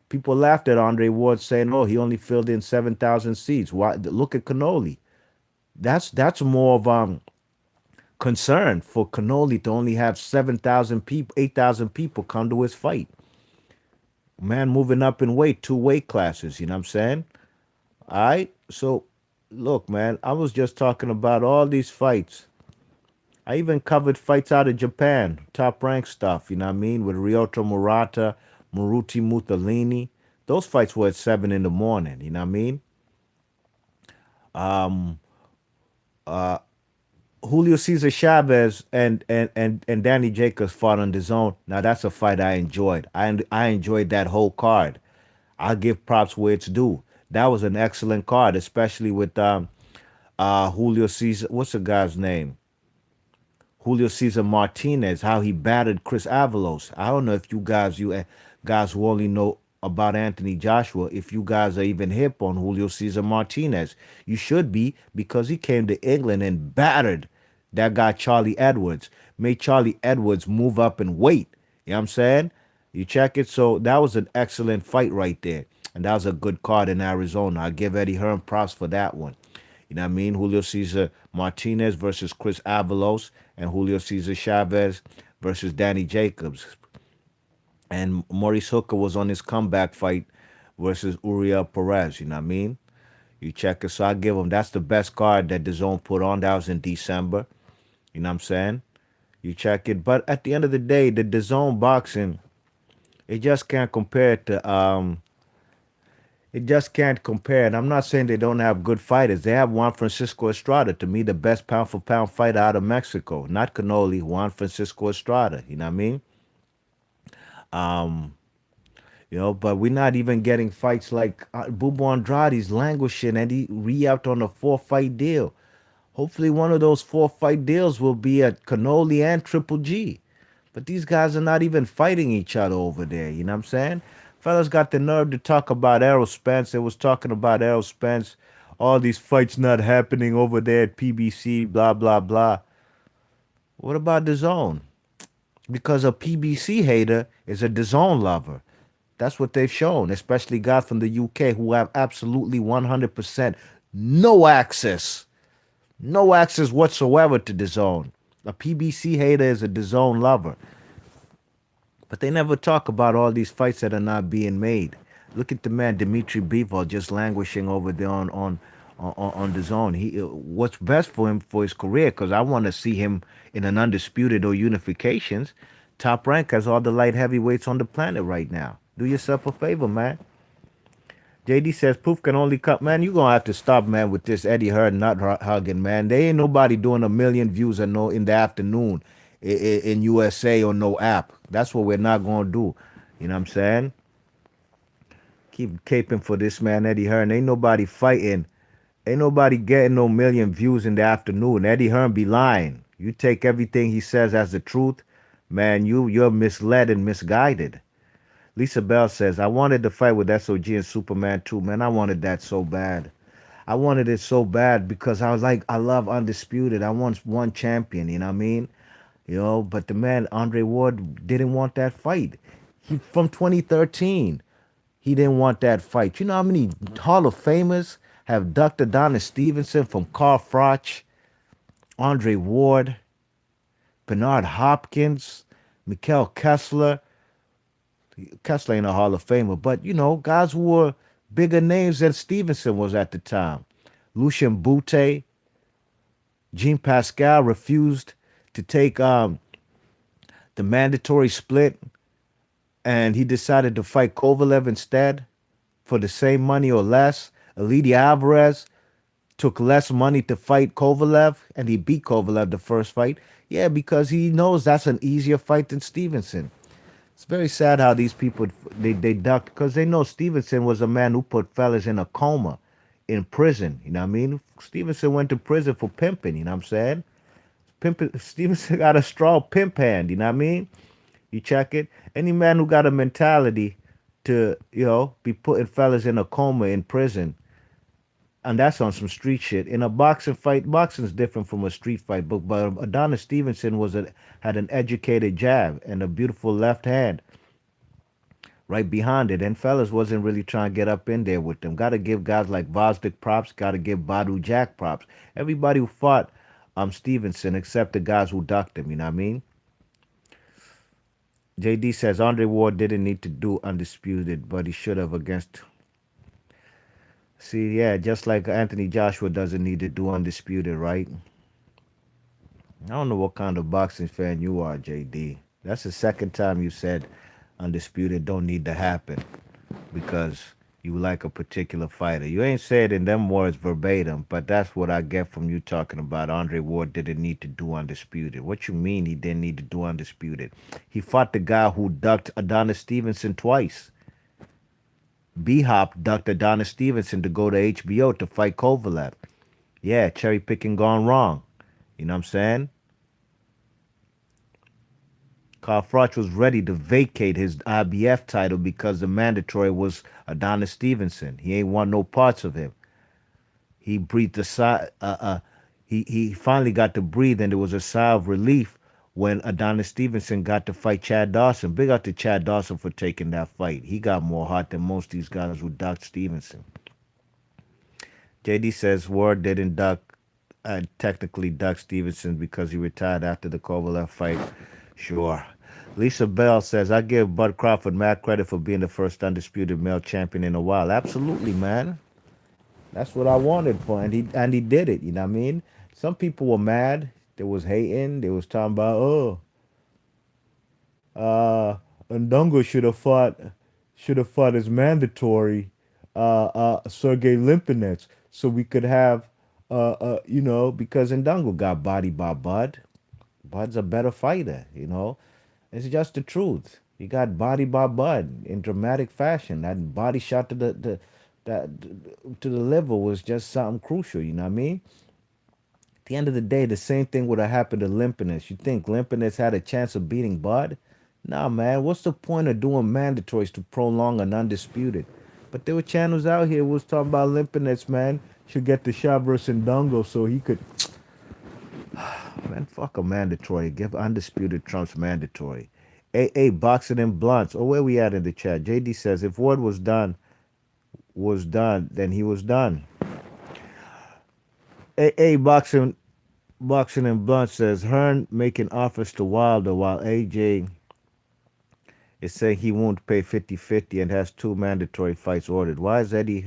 People laughed at Andre Ward saying, "Oh, he only filled in 7,000 seats." Why? Look at Cannoli. That's more of concern for Cannoli to only have 7,000 people, 8,000 people come to his fight. Man moving up in weight, two weight classes, you know what I'm saying? All right. So, look, man, I was just talking about all these fights. I even covered fights out of Japan, top rank stuff, you know what I mean? With Ryota Murata, Maruti Mutalini. Those fights were at 7 in the morning, you know what I mean? Julio Cesar Chavez and Danny Jacobs fought on the zone. Now that's a fight I enjoyed. I enjoyed that whole card. I'll give props where it's due. That was an excellent card, especially with Julio Cesar. What's the guy's name? Julio Cesar Martinez. How he battered Chris Avalos. I don't know if you guys who only know about Anthony Joshua, if you guys are even hip on Julio Cesar Martinez. You should be because he came to England and battered that guy Charlie Edwards. Made Charlie Edwards move up and wait. You know what I'm saying? You check it. So that was an excellent fight right there. And that was a good card in Arizona. I give Eddie Hearn props for that one. You know what I mean? Julio Cesar Martinez versus Chris Avalos and Julio Cesar Chavez versus Danny Jacobs. And Maurice Hooker was on his comeback fight versus Uriel Perez. You know what I mean? You check it. So I give him that's the best card that the zone put on. That was in December. You know what I'm saying? You check it. But at the end of the day, the zone boxing, it just can't compare to it just can't compare. And I'm not saying they don't have good fighters. They have Juan Francisco Estrada, to me, the best pound for pound fighter out of Mexico. Not Canoli, Juan Francisco Estrada. You know what I mean? But we're not even getting fights like Bubu Andrade's languishing and he re-upped on a 4-fight deal. Hopefully one of those 4-fight deals will be at Canoli and Triple G. But these guys are not even fighting each other over there. You know what I'm saying? Fellas got the nerve to talk about Errol Spence. They was talking about Errol Spence. All these fights not happening over there at PBC, blah, blah, blah. What about the zone? Because a PBC hater is a DAZN lover. That's what they've shown, especially guys from the UK who have absolutely 100% no access, no access whatsoever to DAZN. A PBC hater is a DAZN lover. But they never talk about all these fights that are not being made. Look at the man Dimitri Bivol just languishing over there on the zone. What's best for him for his career? Because I want to see him in an undisputed or unifications. Top Rank has all the light heavyweights on the planet right now. Do yourself a favor, man. JD says proof can only cut. Man, you gonna have to stop, man, with this Eddie Hearn nut hugging, man. There ain't nobody doing a million views in the afternoon in USA or no app. That's what we're not gonna do. You know what I'm saying? Keep caping for this man, Eddie Hearn. Ain't nobody fighting. Ain't nobody getting no million views in the afternoon. Eddie Hearn be lying. You take everything he says as the truth, man, you're misled and misguided. Lisa Bell says, I wanted to fight with SOG and Superman too, man. I wanted that so bad. I wanted it so bad because I was like, I love Undisputed. I once won champion, you know what I mean? But the man, Andre Ward, didn't want that fight. From 2013, he didn't want that fight. You know how many Hall of Famers have ducked Adonis Stevenson from Carl Froch, Andre Ward, Bernard Hopkins, Mikhail Kessler? Kessler ain't a Hall of Famer, but guys who were bigger names than Stevenson was at the time. Lucien Boutte, Jean Pascal refused to take the mandatory split, and he decided to fight Kovalev instead for the same money or less. Elite Alvarez took less money to fight Kovalev, and he beat Kovalev the first fight. Yeah, because he knows that's an easier fight than Stevenson. It's very sad how these people they ducked because they know Stevenson was a man who put fellas in a coma in prison. You know what I mean? Stevenson went to prison for pimping. You know what I'm saying? Pimping. Stevenson got a strong pimp hand. You know what I mean? You check it. Any man who got a mentality to be putting fellas in a coma in prison, and that's on some street shit. In a boxing fight, boxing's different from a street fight. But Adonis Stevenson had an educated jab and a beautiful left hand right behind it. And fellas wasn't really trying to get up in there with them. Got to give guys like Vosdick props. Got to give Badu Jack props. Everybody who fought Stevenson except the guys who ducked him. You know what I mean? JD says Andre Ward didn't need to do Undisputed, but he should have against. See, yeah, just like Anthony Joshua doesn't need to do Undisputed, right? I don't know what kind of boxing fan you are, JD. That's the second time you said Undisputed don't need to happen because you like a particular fighter. You ain't said in them words verbatim, but that's what I get from you talking about Andre Ward didn't need to do Undisputed. What you mean he didn't need to do Undisputed? He fought the guy who ducked Adonis Stevenson twice. B-Hop ducked Adonis Stevenson to go to HBO to fight Kovalev. Yeah, cherry picking gone wrong. You know what I'm saying? Carl Froch was ready to vacate his IBF title because the mandatory was Adonis Stevenson. He ain't want no parts of him. He breathed a sigh. He finally got to breathe, and there was a sigh of relief when Adonis Stevenson got to fight Chad Dawson. Big up to Chad Dawson for taking that fight. He got more heart than most of these guys who ducked Stevenson. JD says Ward didn't technically duck Stevenson because he retired after the Kovalev fight. Sure. Lisa Bell says, I give Bud Crawford mad credit for being the first undisputed male champion in a while. Absolutely, man. That's what I wanted for him. And he did it, you know what I mean? Some people were mad. They was hating. They was talking about, Ndongo should have fought as mandatory Sergey Limpinets so we could have because Ndongo got bodied by Bud. Bud's a better fighter. It's just the truth. He got bodied by Bud in dramatic fashion. That body shot that to the liver was just something crucial. You know what I mean? At the end of the day, the same thing would have happened to Limpinus. You think Limpinus had a chance of beating Bud? Nah, man. What's the point of doing mandatories to prolong an undisputed? But there were channels out here who was talking about Limpinus, man. Should get the shot versus Ndongo so he could. Man, fuck a mandatory. Give undisputed Trump's mandatory. AA boxing and blunts. Oh, where we at in the chat? JD says if Ward was done, then he was done. AA boxing and blunt says Hearn making offers to Wilder while AJ is saying he won't pay 50-50 and has two mandatory fights ordered. Why is Eddie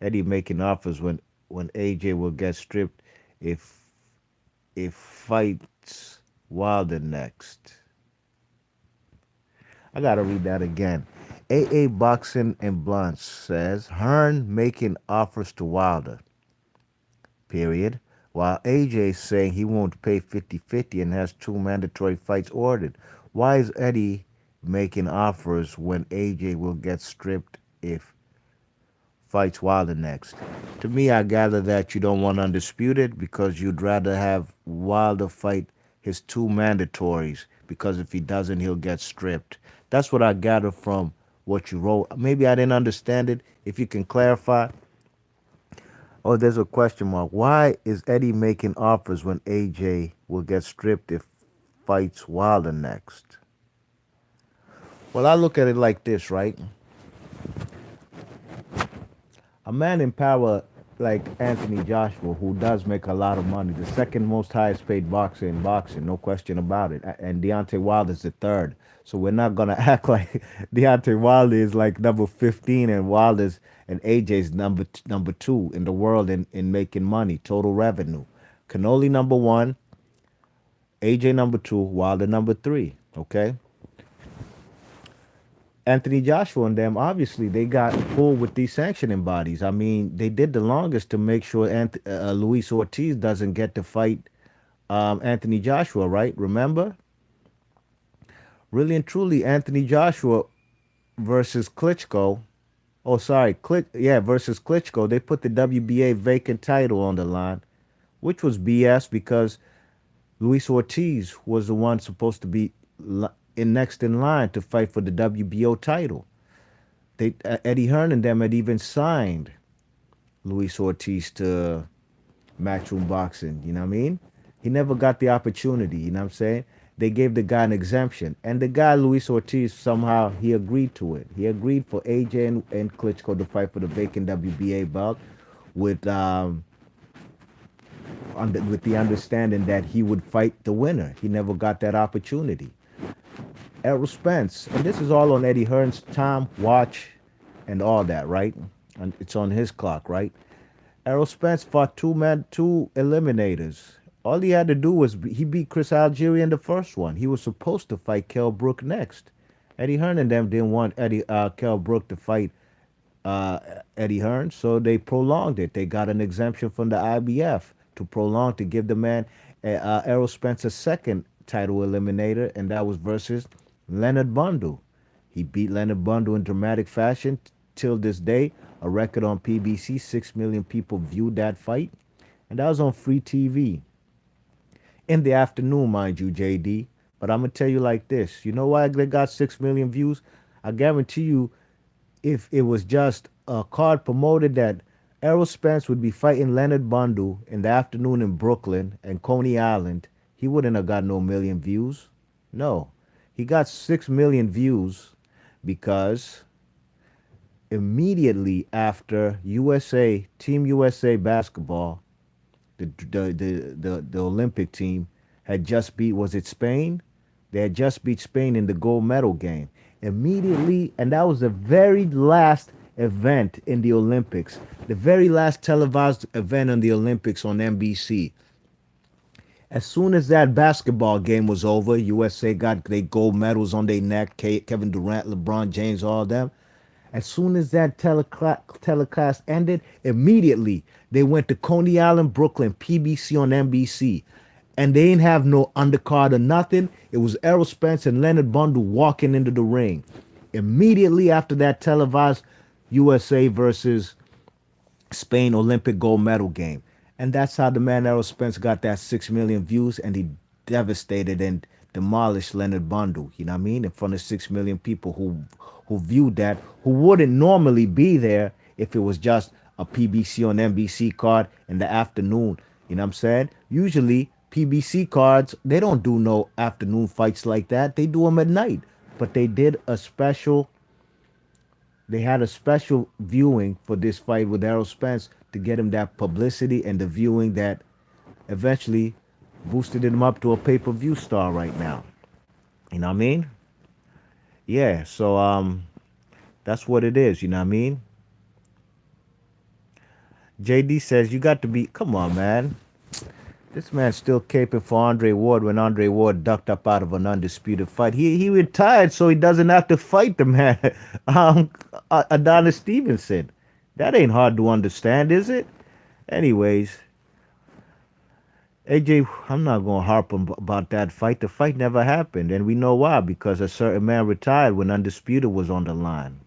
making offers when AJ will get stripped if fights Wilder next? I gotta read that again. AA Boxing and Blunts says Hearn making offers to Wilder, period, while AJ saying he won't pay 50-50 and has two mandatory fights ordered. Why is Eddie making offers when AJ will get stripped if fights Wilder next. To me, I gather that you don't want Undisputed because you'd rather have Wilder fight his two mandatories because if he doesn't, he'll get stripped. That's what I gather from what you wrote. Maybe I didn't understand it. If you can clarify. Oh, there's a question mark. Why is Eddie making offers when AJ will get stripped if fights Wilder next? Well, I look at it like this, right? A man in power like Anthony Joshua, who does make a lot of money, the second most highest paid boxer in boxing, no question about it. And Deontay Wilder is the third. So we're not gonna act like Deontay Wilder is like number 15 and Wilder's and AJ's number two in the world in making money, total revenue. Canoli number one, AJ number two, Wilder number three. Okay. Anthony Joshua and them, obviously, they got pulled with these sanctioning bodies. I mean, they did the longest to make sure Luis Ortiz doesn't get to fight Anthony Joshua, right? Remember? Really and truly, Anthony Joshua versus Klitschko. Oh, sorry, versus Klitschko. They put the WBA vacant title on the line, which was BS because Luis Ortiz was the one supposed to be next in line to fight for the WBO title. Eddie Hearn and them had even signed Luis Ortiz to Matchroom Boxing. You know what I mean? He never got the opportunity. You know what I'm saying? They gave the guy an exemption, and the guy Luis Ortiz somehow he agreed to it. He agreed for AJ and Klitschko to fight for the vacant WBA belt with with the understanding that he would fight the winner. He never got that opportunity. Errol Spence, and this is all on Eddie Hearn's time, watch, and all that, right? And it's on his clock, right? Errol Spence fought two eliminators. All he had to do was he beat Chris Algieri in the first one. He was supposed to fight Kell Brook next. Eddie Hearn and them didn't want Kell Brook to fight uh, Eddie Hearn, so they prolonged it. They got an exemption from the IBF to prolong to give the man Errol Spence a second title eliminator, and that was versus Leonard Bundu. He beat Leonard Bundu in dramatic fashion. Till this day, a record on PBC. 6 million people viewed that fight, and that was on free TV in the afternoon, mind you, JD. But I'm gonna tell you like this: you know why they got 6 million views? I guarantee you, if it was just a card promoted that Errol Spence would be fighting Leonard Bundu in the afternoon in Brooklyn and Coney Island, he wouldn't have got no million views. No. He got 6 million views because immediately after Team USA basketball, the Olympic team had just beat, was it Spain? They had just beat Spain in the gold medal game. Immediately, and that was the very last event in the Olympics, the very last televised event in the Olympics on NBC. As soon as that basketball game was over, USA got their gold medals on their neck. Kevin Durant, LeBron James, all of them. As soon as that telecast ended, immediately they went to Coney Island, Brooklyn, PBC on NBC. And they didn't have no undercard or nothing. It was Errol Spence and Leonard Bundu walking into the ring. Immediately after that televised USA versus Spain Olympic gold medal game. And that's how the man Errol Spence got that 6 million views, and he devastated and demolished Leonard Bundu, you know what I mean, in front of 6 million people who viewed that, who wouldn't normally be there if it was just a PBC on NBC card in the afternoon. You know what I'm saying? Usually PBC cards, they don't do no afternoon fights like that. They do them at night. But they had a special viewing for this fight with Errol Spence to get him that publicity and the viewing that eventually boosted him up to a pay-per-view star right now. You know what I mean? Yeah, so that's what it is, you know what I mean? JD says you got to be, come on, man. This man's still caping for Andre Ward when Andre Ward ducked up out of an undisputed fight. He retired so he doesn't have to fight the man, Adonis Stevenson. That ain't hard to understand, is it? Anyways, AJ, I'm not going to harp about that fight. The fight never happened, and we know why, because a certain man retired when Undisputed was on the line.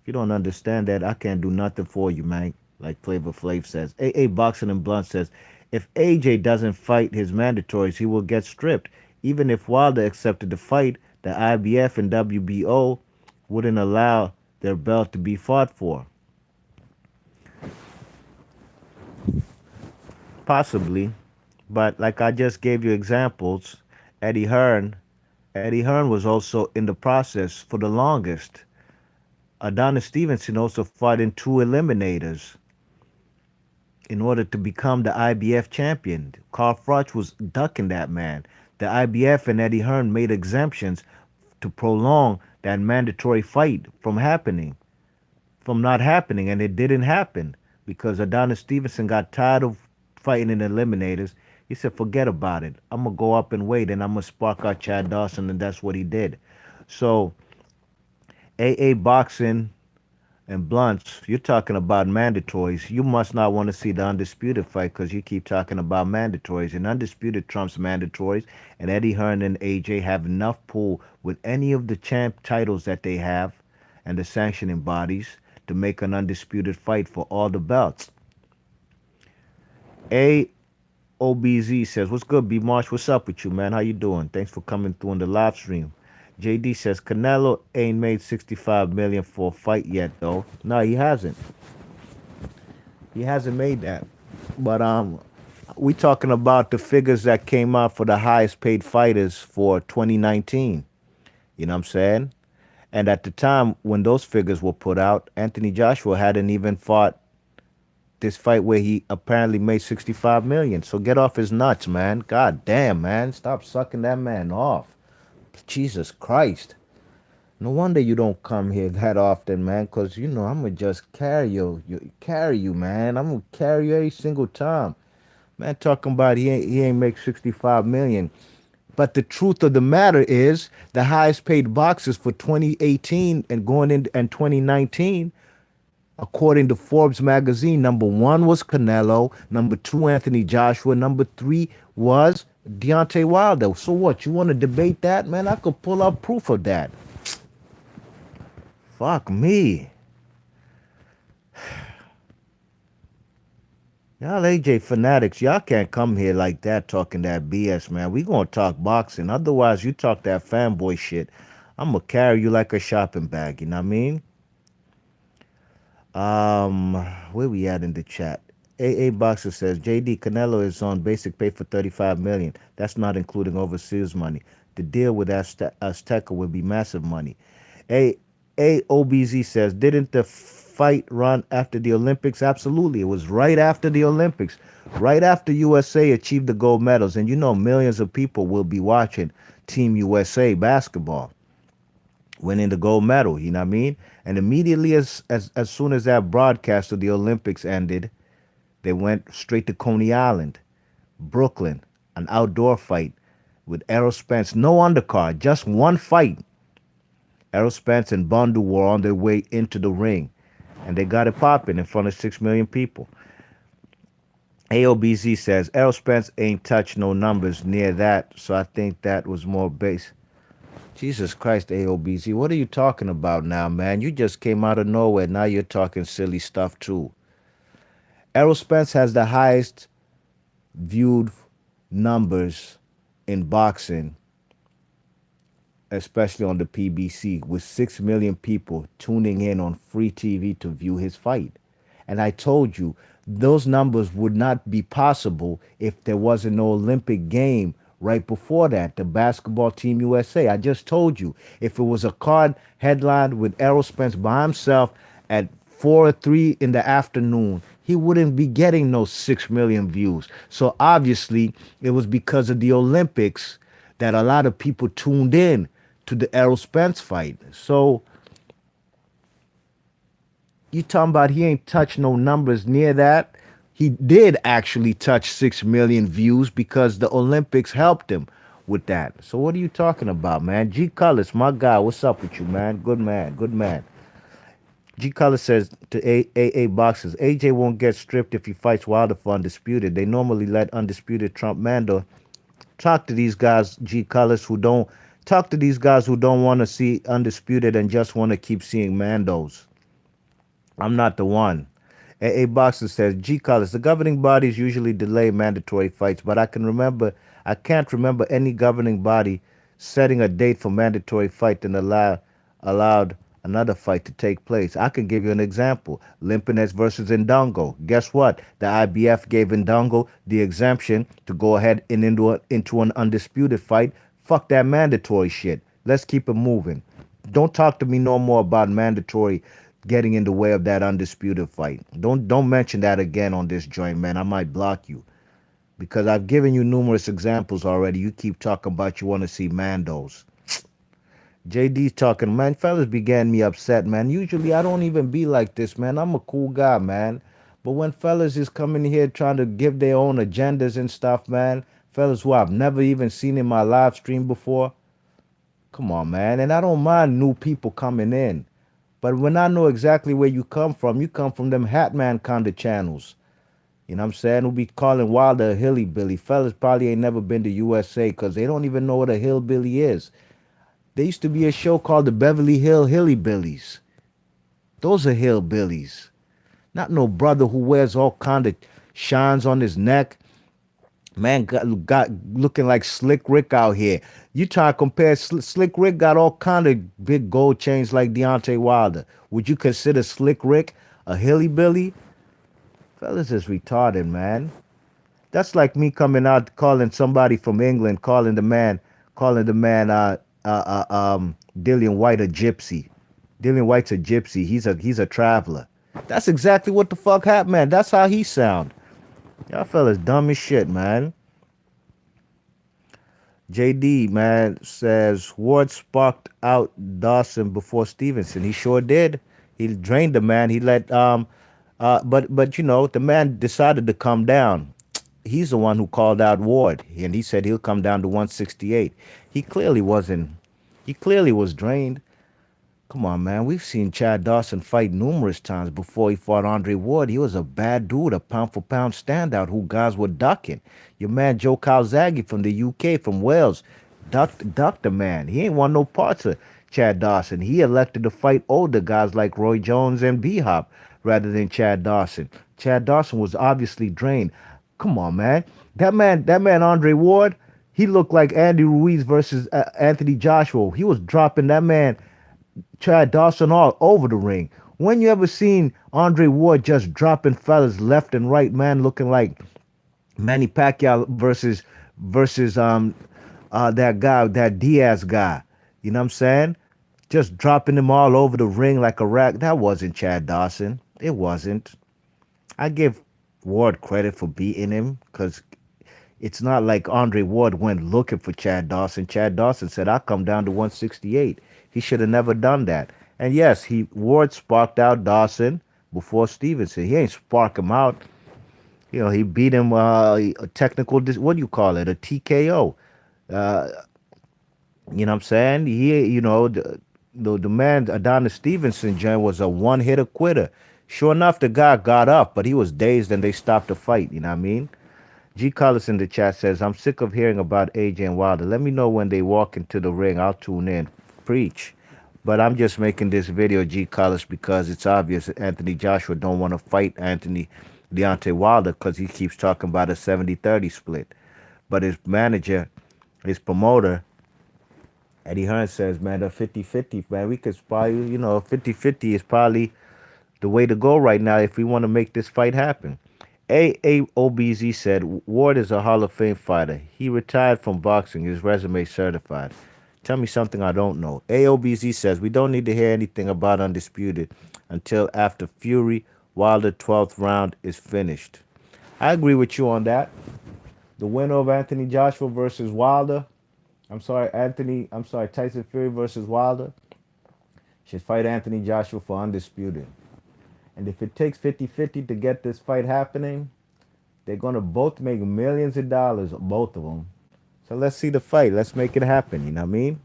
If you don't understand that, I can't do nothing for you, man. Like Flavor Flav says. AA Boxing and Blunt says, if AJ doesn't fight his mandatories, he will get stripped. Even if Wilder accepted the fight, the IBF and WBO wouldn't allow their belt to be fought for. Possibly. But like I just gave you examples, Eddie Hearn, Eddie Hearn was also in the process for the longest. Adonis Stevenson also fought in two eliminators in order to become the IBF champion. Carl Froch was ducking that man. The IBF and Eddie Hearn made exemptions to prolong that mandatory fight from not happening, and it didn't happen because Adonis Stevenson got tired of fighting in eliminators. He said, "Forget about it. I'm gonna go up and wait, and I'm gonna spark out Chad Dawson," and that's what he did. So, AA boxing and Blunts, you're talking about mandatories. You must not want to see the Undisputed fight because you keep talking about mandatories. And Undisputed trumps mandatories. And Eddie Hearn and AJ have enough pull with any of the champ titles that they have and the sanctioning bodies to make an Undisputed fight for all the belts. AOBZ says, "What's good, B Marsh? What's up with you, man? How you doing? Thanks for coming through on the live stream." JD says Canelo ain't made 65 million for a fight yet though. No, he hasn't. He hasn't made that. But we talking about the figures that came out for the highest paid fighters for 2019. You know what I'm saying? And at the time when those figures were put out, Anthony Joshua hadn't even fought this fight where he apparently made 65 million. So get off his nuts, man. God damn, man. Stop sucking that man off. Jesus Christ. No wonder you don't come here that often, man, because, you know, I'm going to just carry you, man. I'm going to carry you every single time. Man, talking about he ain't make 65 million. But the truth of the matter is the highest paid boxers for 2018 and going into and 2019, according to Forbes magazine, number one was Canelo, number two, Anthony Joshua, number three was Deontay Wilder. So what, you want to debate that, man? I could pull up proof of that. Fuck me. Y'all AJ fanatics, y'all can't come here like that talking that BS, man. We gonna talk boxing. Otherwise, you talk that fanboy shit. I'm gonna carry you like a shopping bag, you know what I mean? Where we at in the chat? AA Boxer says JD Canelo is on basic pay for 35 million. That's not including overseas money. The deal with Azteca would be massive money. A AOBZ says, didn't the fight run after the Olympics? Absolutely. It was right after the Olympics. Right after USA achieved the gold medals. And you know millions of people will be watching Team USA basketball winning the gold medal, you know what I mean? And immediately as soon as that broadcast of the Olympics ended, they went straight to Coney Island, Brooklyn, an outdoor fight with Errol Spence. No undercard, just one fight. Errol Spence and Bondu were on their way into the ring, and they got it popping in front of 6 million people. AOBZ says Errol Spence ain't touched no numbers near that, so I think that was more base. Jesus Christ, AOBZ, what are you talking about now, man? You just came out of nowhere. Now you're talking silly stuff, too. Errol Spence has the highest viewed numbers in boxing, especially on the PBC, with 6 million people tuning in on free TV to view his fight. And I told you, those numbers would not be possible if there wasn't no Olympic game right before that, the basketball team USA. I just told you, if it was a card headlined with Errol Spence by himself at 4 or 3 in the afternoon, he wouldn't be getting those 6 million views. So obviously, it was because of the Olympics that a lot of people tuned in to the Errol Spence fight. So you talking about he ain't touched no numbers near that? He did actually touch 6 million views because the Olympics helped him with that. So what are you talking about, man? G Colors, my guy, what's up with you, man? Good man, good man. G Color says to AA Boxers, AJ won't get stripped if he fights Wilder for Undisputed. They normally let Undisputed trump Mando. Talk to these guys, G Colors, who don't want to see Undisputed and just want to keep seeing Mandos. I'm not the one. A Boxer says, G Collins, the governing bodies usually delay mandatory fights, but I can't remember any governing body setting a date for mandatory fight and allowed another fight to take place. I can give you an example. Limpinets versus Ndongo. Guess what? The IBF gave Ndongo the exemption to go ahead and into an undisputed fight. Fuck that mandatory shit. Let's keep it moving. Don't talk to me no more about mandatory getting in the way of that undisputed fight. Don't mention that again on this joint, man. I might block you because I've given you numerous examples already. You keep talking about you want to see Mandos. JD's talking, man. Fellas began me upset, man. Usually I don't even be like this, man. I'm a cool guy, man. But when fellas is coming here trying to give their own agendas and stuff, man, fellas who I've never even seen in my live stream before, come on, man. And I don't mind new people coming in. But when I know exactly where you come from them Hatman kind of channels. You know what I'm saying? Who be calling Wilder a hillbilly. Fellas probably ain't never been to USA because they don't even know what a hillbilly is. There used to be a show called the Beverly Hill Hillybillies. Those are hillbillies. Not no brother who wears all kind of shines on his neck. Man got looking like Slick Rick out here. You try to compare Slick Rick got all kind of big gold chains like Deontay Wilder. Would you consider Slick Rick a hillbilly? Fellas is retarded, man. That's like me coming out calling somebody from England, calling the man, Dillian White a gypsy. Dillian White's a gypsy. He's a traveler. That's exactly what the fuck happened, man. That's how he sound. Y'all fellas dumb as shit, man. JD, man, says Ward sparked out Dawson before Stevenson. He sure did. He drained the man. He let but the man decided to come down. He's the one who called out Ward, and he said he'll come down to 168. He clearly wasn't. He clearly was drained. Come on, man. We've seen Chad Dawson fight numerous times before he fought Andre Ward. He was a bad dude, a pound for pound standout who guys were ducking. Your man Joe Calzaghe from the UK, from Wales, ducked the man. He ain't want no parts of Chad Dawson. He elected to fight older guys like Roy Jones and B Hop rather than Chad Dawson. Chad Dawson was obviously drained. Come on, man. That man Andre Ward, he looked like Andy Ruiz versus Anthony Joshua. He was dropping that man Chad Dawson all over the ring. When you ever seen Andre Ward just dropping fellas left and right, man, looking like Manny Pacquiao versus that guy, that Diaz guy. You know what I'm saying? Just dropping them all over the ring like a rack. That wasn't Chad Dawson. It wasn't. I give Ward credit for beating him because it's not like Andre Ward went looking for Chad Dawson. Chad Dawson said, "I'll come down to 168." He should have never done that. And yes, he Ward sparked out Dawson before Stevenson. He ain't spark him out. He beat him a technical. What do you call it? A TKO. Uh, you know what I'm saying? The man Adonis Stevenson, Jen, was a one hitter quitter. Sure enough, the guy got up, but he was dazed and they stopped the fight. You know what I mean? G. Collis in the chat says, I'm sick of hearing about AJ and Wilder. Let me know when they walk into the ring. I'll tune in. Preach. But I'm just making this video, G. Collis, because it's obvious that Anthony Joshua don't want to fight Deontay Wilder because he keeps talking about a 70-30 split. But his manager, his promoter, Eddie Hearn says, man, a 50-50, man, we could probably, 50-50 is probably the way to go right now if we want to make this fight happen. AOBZ said, Ward is a Hall of Fame fighter. He retired from boxing. His resume certified. Tell me something I don't know. AOBZ says, we don't need to hear anything about Undisputed until after Fury Wilder 12th round is finished. I agree with you on that. The winner of Anthony Joshua versus Wilder, Tyson Fury versus Wilder, should fight Anthony Joshua for Undisputed. And if it takes 50-50 to get this fight happening, they're going to both make millions of dollars, both of them. So let's see the fight. Let's make it happen. You know what I mean?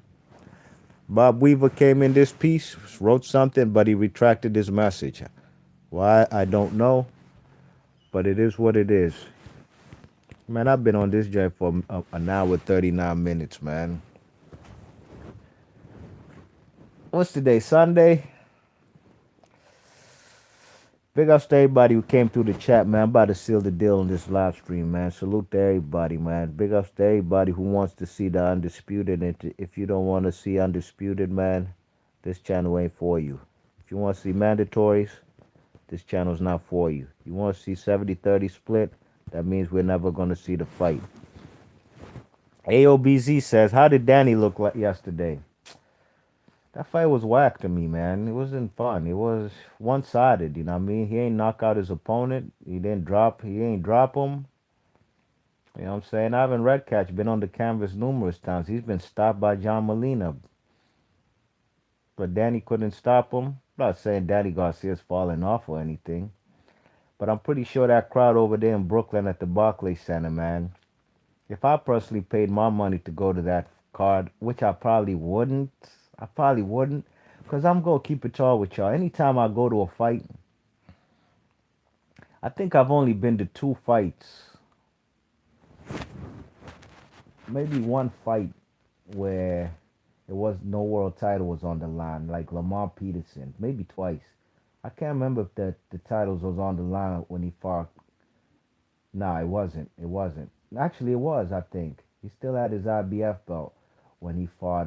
Bob Weaver came in this piece, wrote something, but he retracted his message. Why? I don't know. But it is what it is. Man, I've been on this joint for an hour, 39 minutes, man. What's today? Sunday? Big ups to everybody who came through the chat, man. I'm about to seal the deal on this live stream, man. Salute to everybody, man. Big ups to everybody who wants to see the Undisputed. And if you don't want to see Undisputed, man, this channel ain't for you. If you want to see mandatories, this channel's not for you. You want to see 70-30 split, that means we're never going to see the fight. AOBZ says, how did Danny look like yesterday? That fight was whack to me, man. It wasn't fun. It was one-sided, you know what I mean? He ain't knock out his opponent. He ain't drop him. You know what I'm saying? Ivan Redcatch been on the canvas numerous times. He's been stopped by John Molina, but Danny couldn't stop him. I'm not saying Danny Garcia's falling off or anything, but I'm pretty sure that crowd over there in Brooklyn at the Barclays Center, man. If I personally paid my money to go to that card, which I probably wouldn't, because I'm going to keep it tall with y'all. Anytime I go to a fight, I think I've only been to two fights, maybe one fight where it was no world title was on the line, like Lamar Peterson, maybe twice. I can't remember if the titles was on the line when he fought. Nah, it wasn't. It wasn't. Actually, it was. I think he still had his IBF belt when he fought.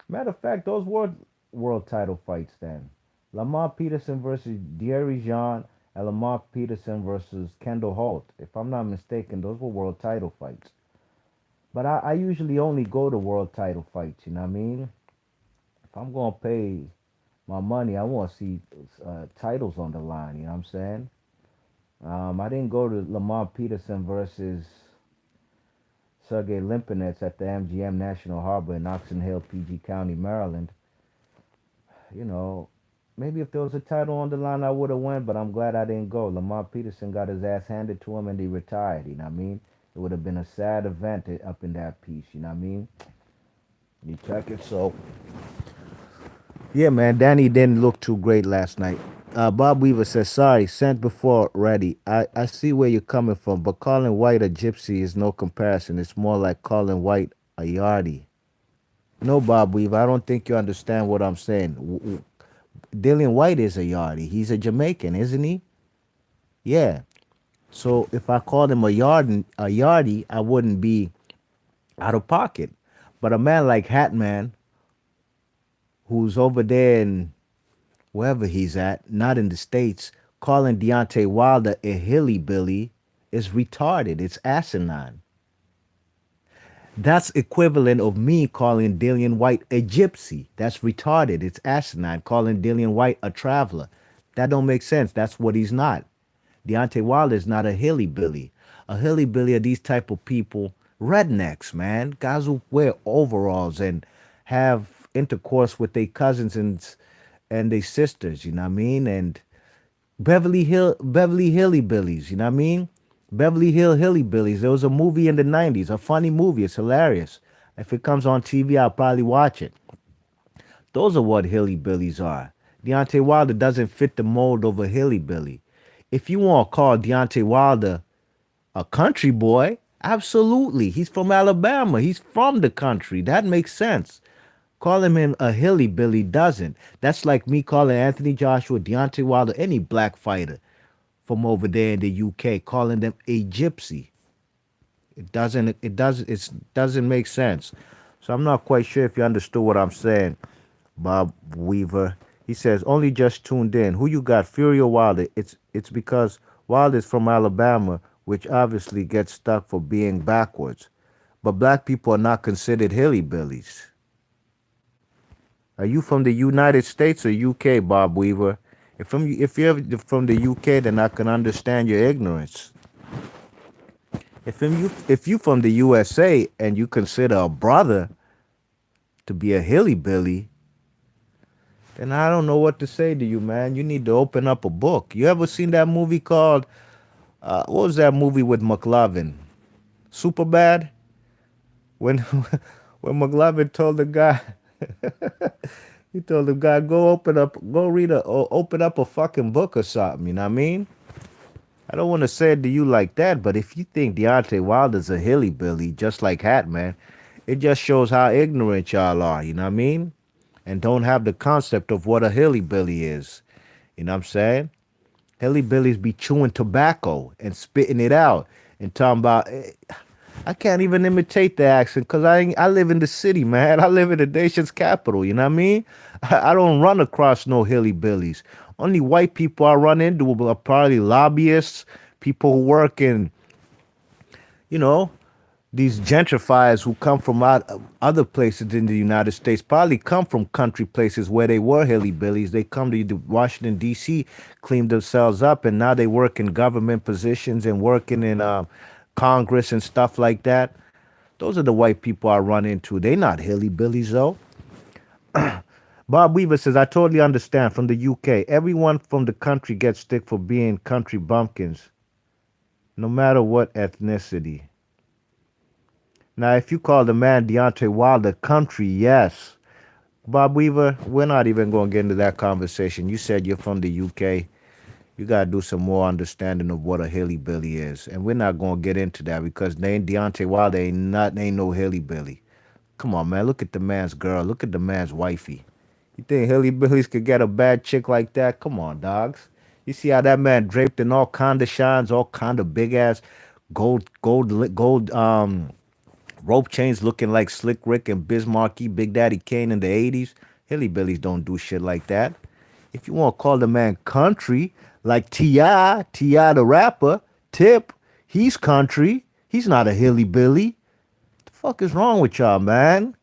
Matter of fact, those were world title fights then. Lamar Peterson versus Thierry Jean and Lamar Peterson versus Kendall Holt. If I'm not mistaken, those were world title fights. But I usually only go to world title fights. You know what I mean? If I'm gonna pay my money, I want to see titles on the line. You know what I'm saying? I didn't go to Lamar Peterson versus Sergey Limpinets at the MGM National Harbor in Oxon Hill, PG County, Maryland. You know, maybe if there was a title on the line, I would have went, but I'm glad I didn't go. Lamar Peterson got his ass handed to him and he retired. You know what I mean? It would have been a sad event up in that piece. You know what I mean? You check it. So, yeah, man, Danny didn't look too great last night. Bob Weaver says, sorry, sent before ready. I see where you're coming from, but calling White a gypsy is no comparison. It's more like calling White a yardie. No, Bob Weaver, I don't think you understand what I'm saying. Dillian White is a yardie. He's a Jamaican, isn't he? Yeah. So if I called him a yardie, I wouldn't be out of pocket. But a man like Hatman, who's over there in wherever he's at, not in the States, calling Deontay Wilder a hillybilly is retarded. It's asinine. That's equivalent of me calling Dillian White a gypsy. That's retarded. It's asinine. Calling Dillian White a traveler. That don't make sense. That's what he's not. Deontay Wilder is not a hillybilly. A hillybilly are these type of people, rednecks, man. Guys who wear overalls and have intercourse with their cousins and their sisters, you know what I mean? And Beverly Hillybillies, you know what I mean? Beverly Hill Hillybillies. There was a movie in the 90s, a funny movie. It's hilarious. If it comes on TV, I'll probably watch it. Those are what hillybillies are. Deontay Wilder doesn't fit the mold of a hillybilly. If you want to call Deontay Wilder a country boy, absolutely. He's from Alabama. He's from the country. That makes sense. Calling him a hillybilly doesn't. That's like me calling Anthony Joshua, Deontay Wilder, any black fighter from over there in the UK, calling them a gypsy. It doesn't make sense. So I'm not quite sure if you understood what I'm saying, Bob Weaver. He says, only just tuned in. Who you got, Fury or Wilder? It's because Wilder's from Alabama, which obviously gets stuck for being backwards. But black people are not considered hillybillies. Are you from the United States or UK, Bob Weaver? If you're from the UK, then I can understand your ignorance. If you from the USA and you consider a brother to be a hillybilly, then I don't know what to say to you, man. You need to open up a book. You ever seen that movie called what was that movie with McLovin? Superbad? When when McLovin told the guy he told the guy open up a fucking book or something, you know what I mean? I don't want to say it to you like that, but if you think Deontay Wilder's a hillybilly, just like Hat, man, it just shows how ignorant y'all are, you know what I mean? and don't have the concept of what a hillybilly is. You know what I'm saying? Hillybillies be chewing tobacco and spitting it out and talking about. I can't even imitate the accent because I live in the city, man. I live in the nation's capital. You know what I mean? I don't run across no hillybillies. Only white people I run into are probably lobbyists, people who work in, you know, these gentrifiers who come from other places in the United States probably come from country places where they were hillybillies. They come to Washington D.C., clean themselves up, and now they work in government positions and working in Congress and stuff like that. Those are the white people I run into. They not hillybillies though. Bob Weaver says, I totally understand. From the UK, everyone from the country gets stick for being country bumpkins, no matter what ethnicity. Now, if you call the man Deontay Wilder country, yes. Bob Weaver, we're not even going to get into that conversation. You said you're from the UK. You got to do some more understanding of what a hillybilly is. And we're not going to get into that because name Deontay Wilder ain't no hillybilly. Come on, man. Look at the man's girl. Look at the man's wifey. You think hillybillies could get a bad chick like that? Come on, dogs. You see how that man draped in all kind of shines, all kind of big ass gold rope chains looking like Slick Rick and Bismarcky, Big Daddy Kane in the 80s. Hillybillies don't do shit like that. If you want to call the man country, like T.I. the rapper, Tip, he's country. He's not a hillybilly. The fuck is wrong with y'all, man?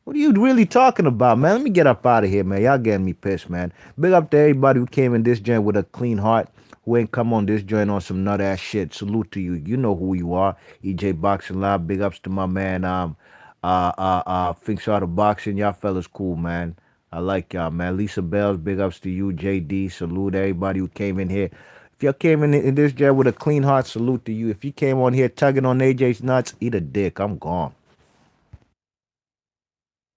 What are you really talking about, man? Let me get up out of here, man. Y'all getting me pissed, man. Big up to everybody who came in this joint with a clean heart, who ain't come on this joint on some nut ass shit. Salute to you. You know who you are. EJ Boxing Live. Big ups to my man, Finks Out of Boxing. Y'all fellas cool, man. I like y'all, man. Lisa Bells, big ups to you. JD, salute everybody who came in here. If y'all came in this joint with a clean heart, salute to you. If you came on here tugging on AJ's nuts, eat a dick. I'm gone.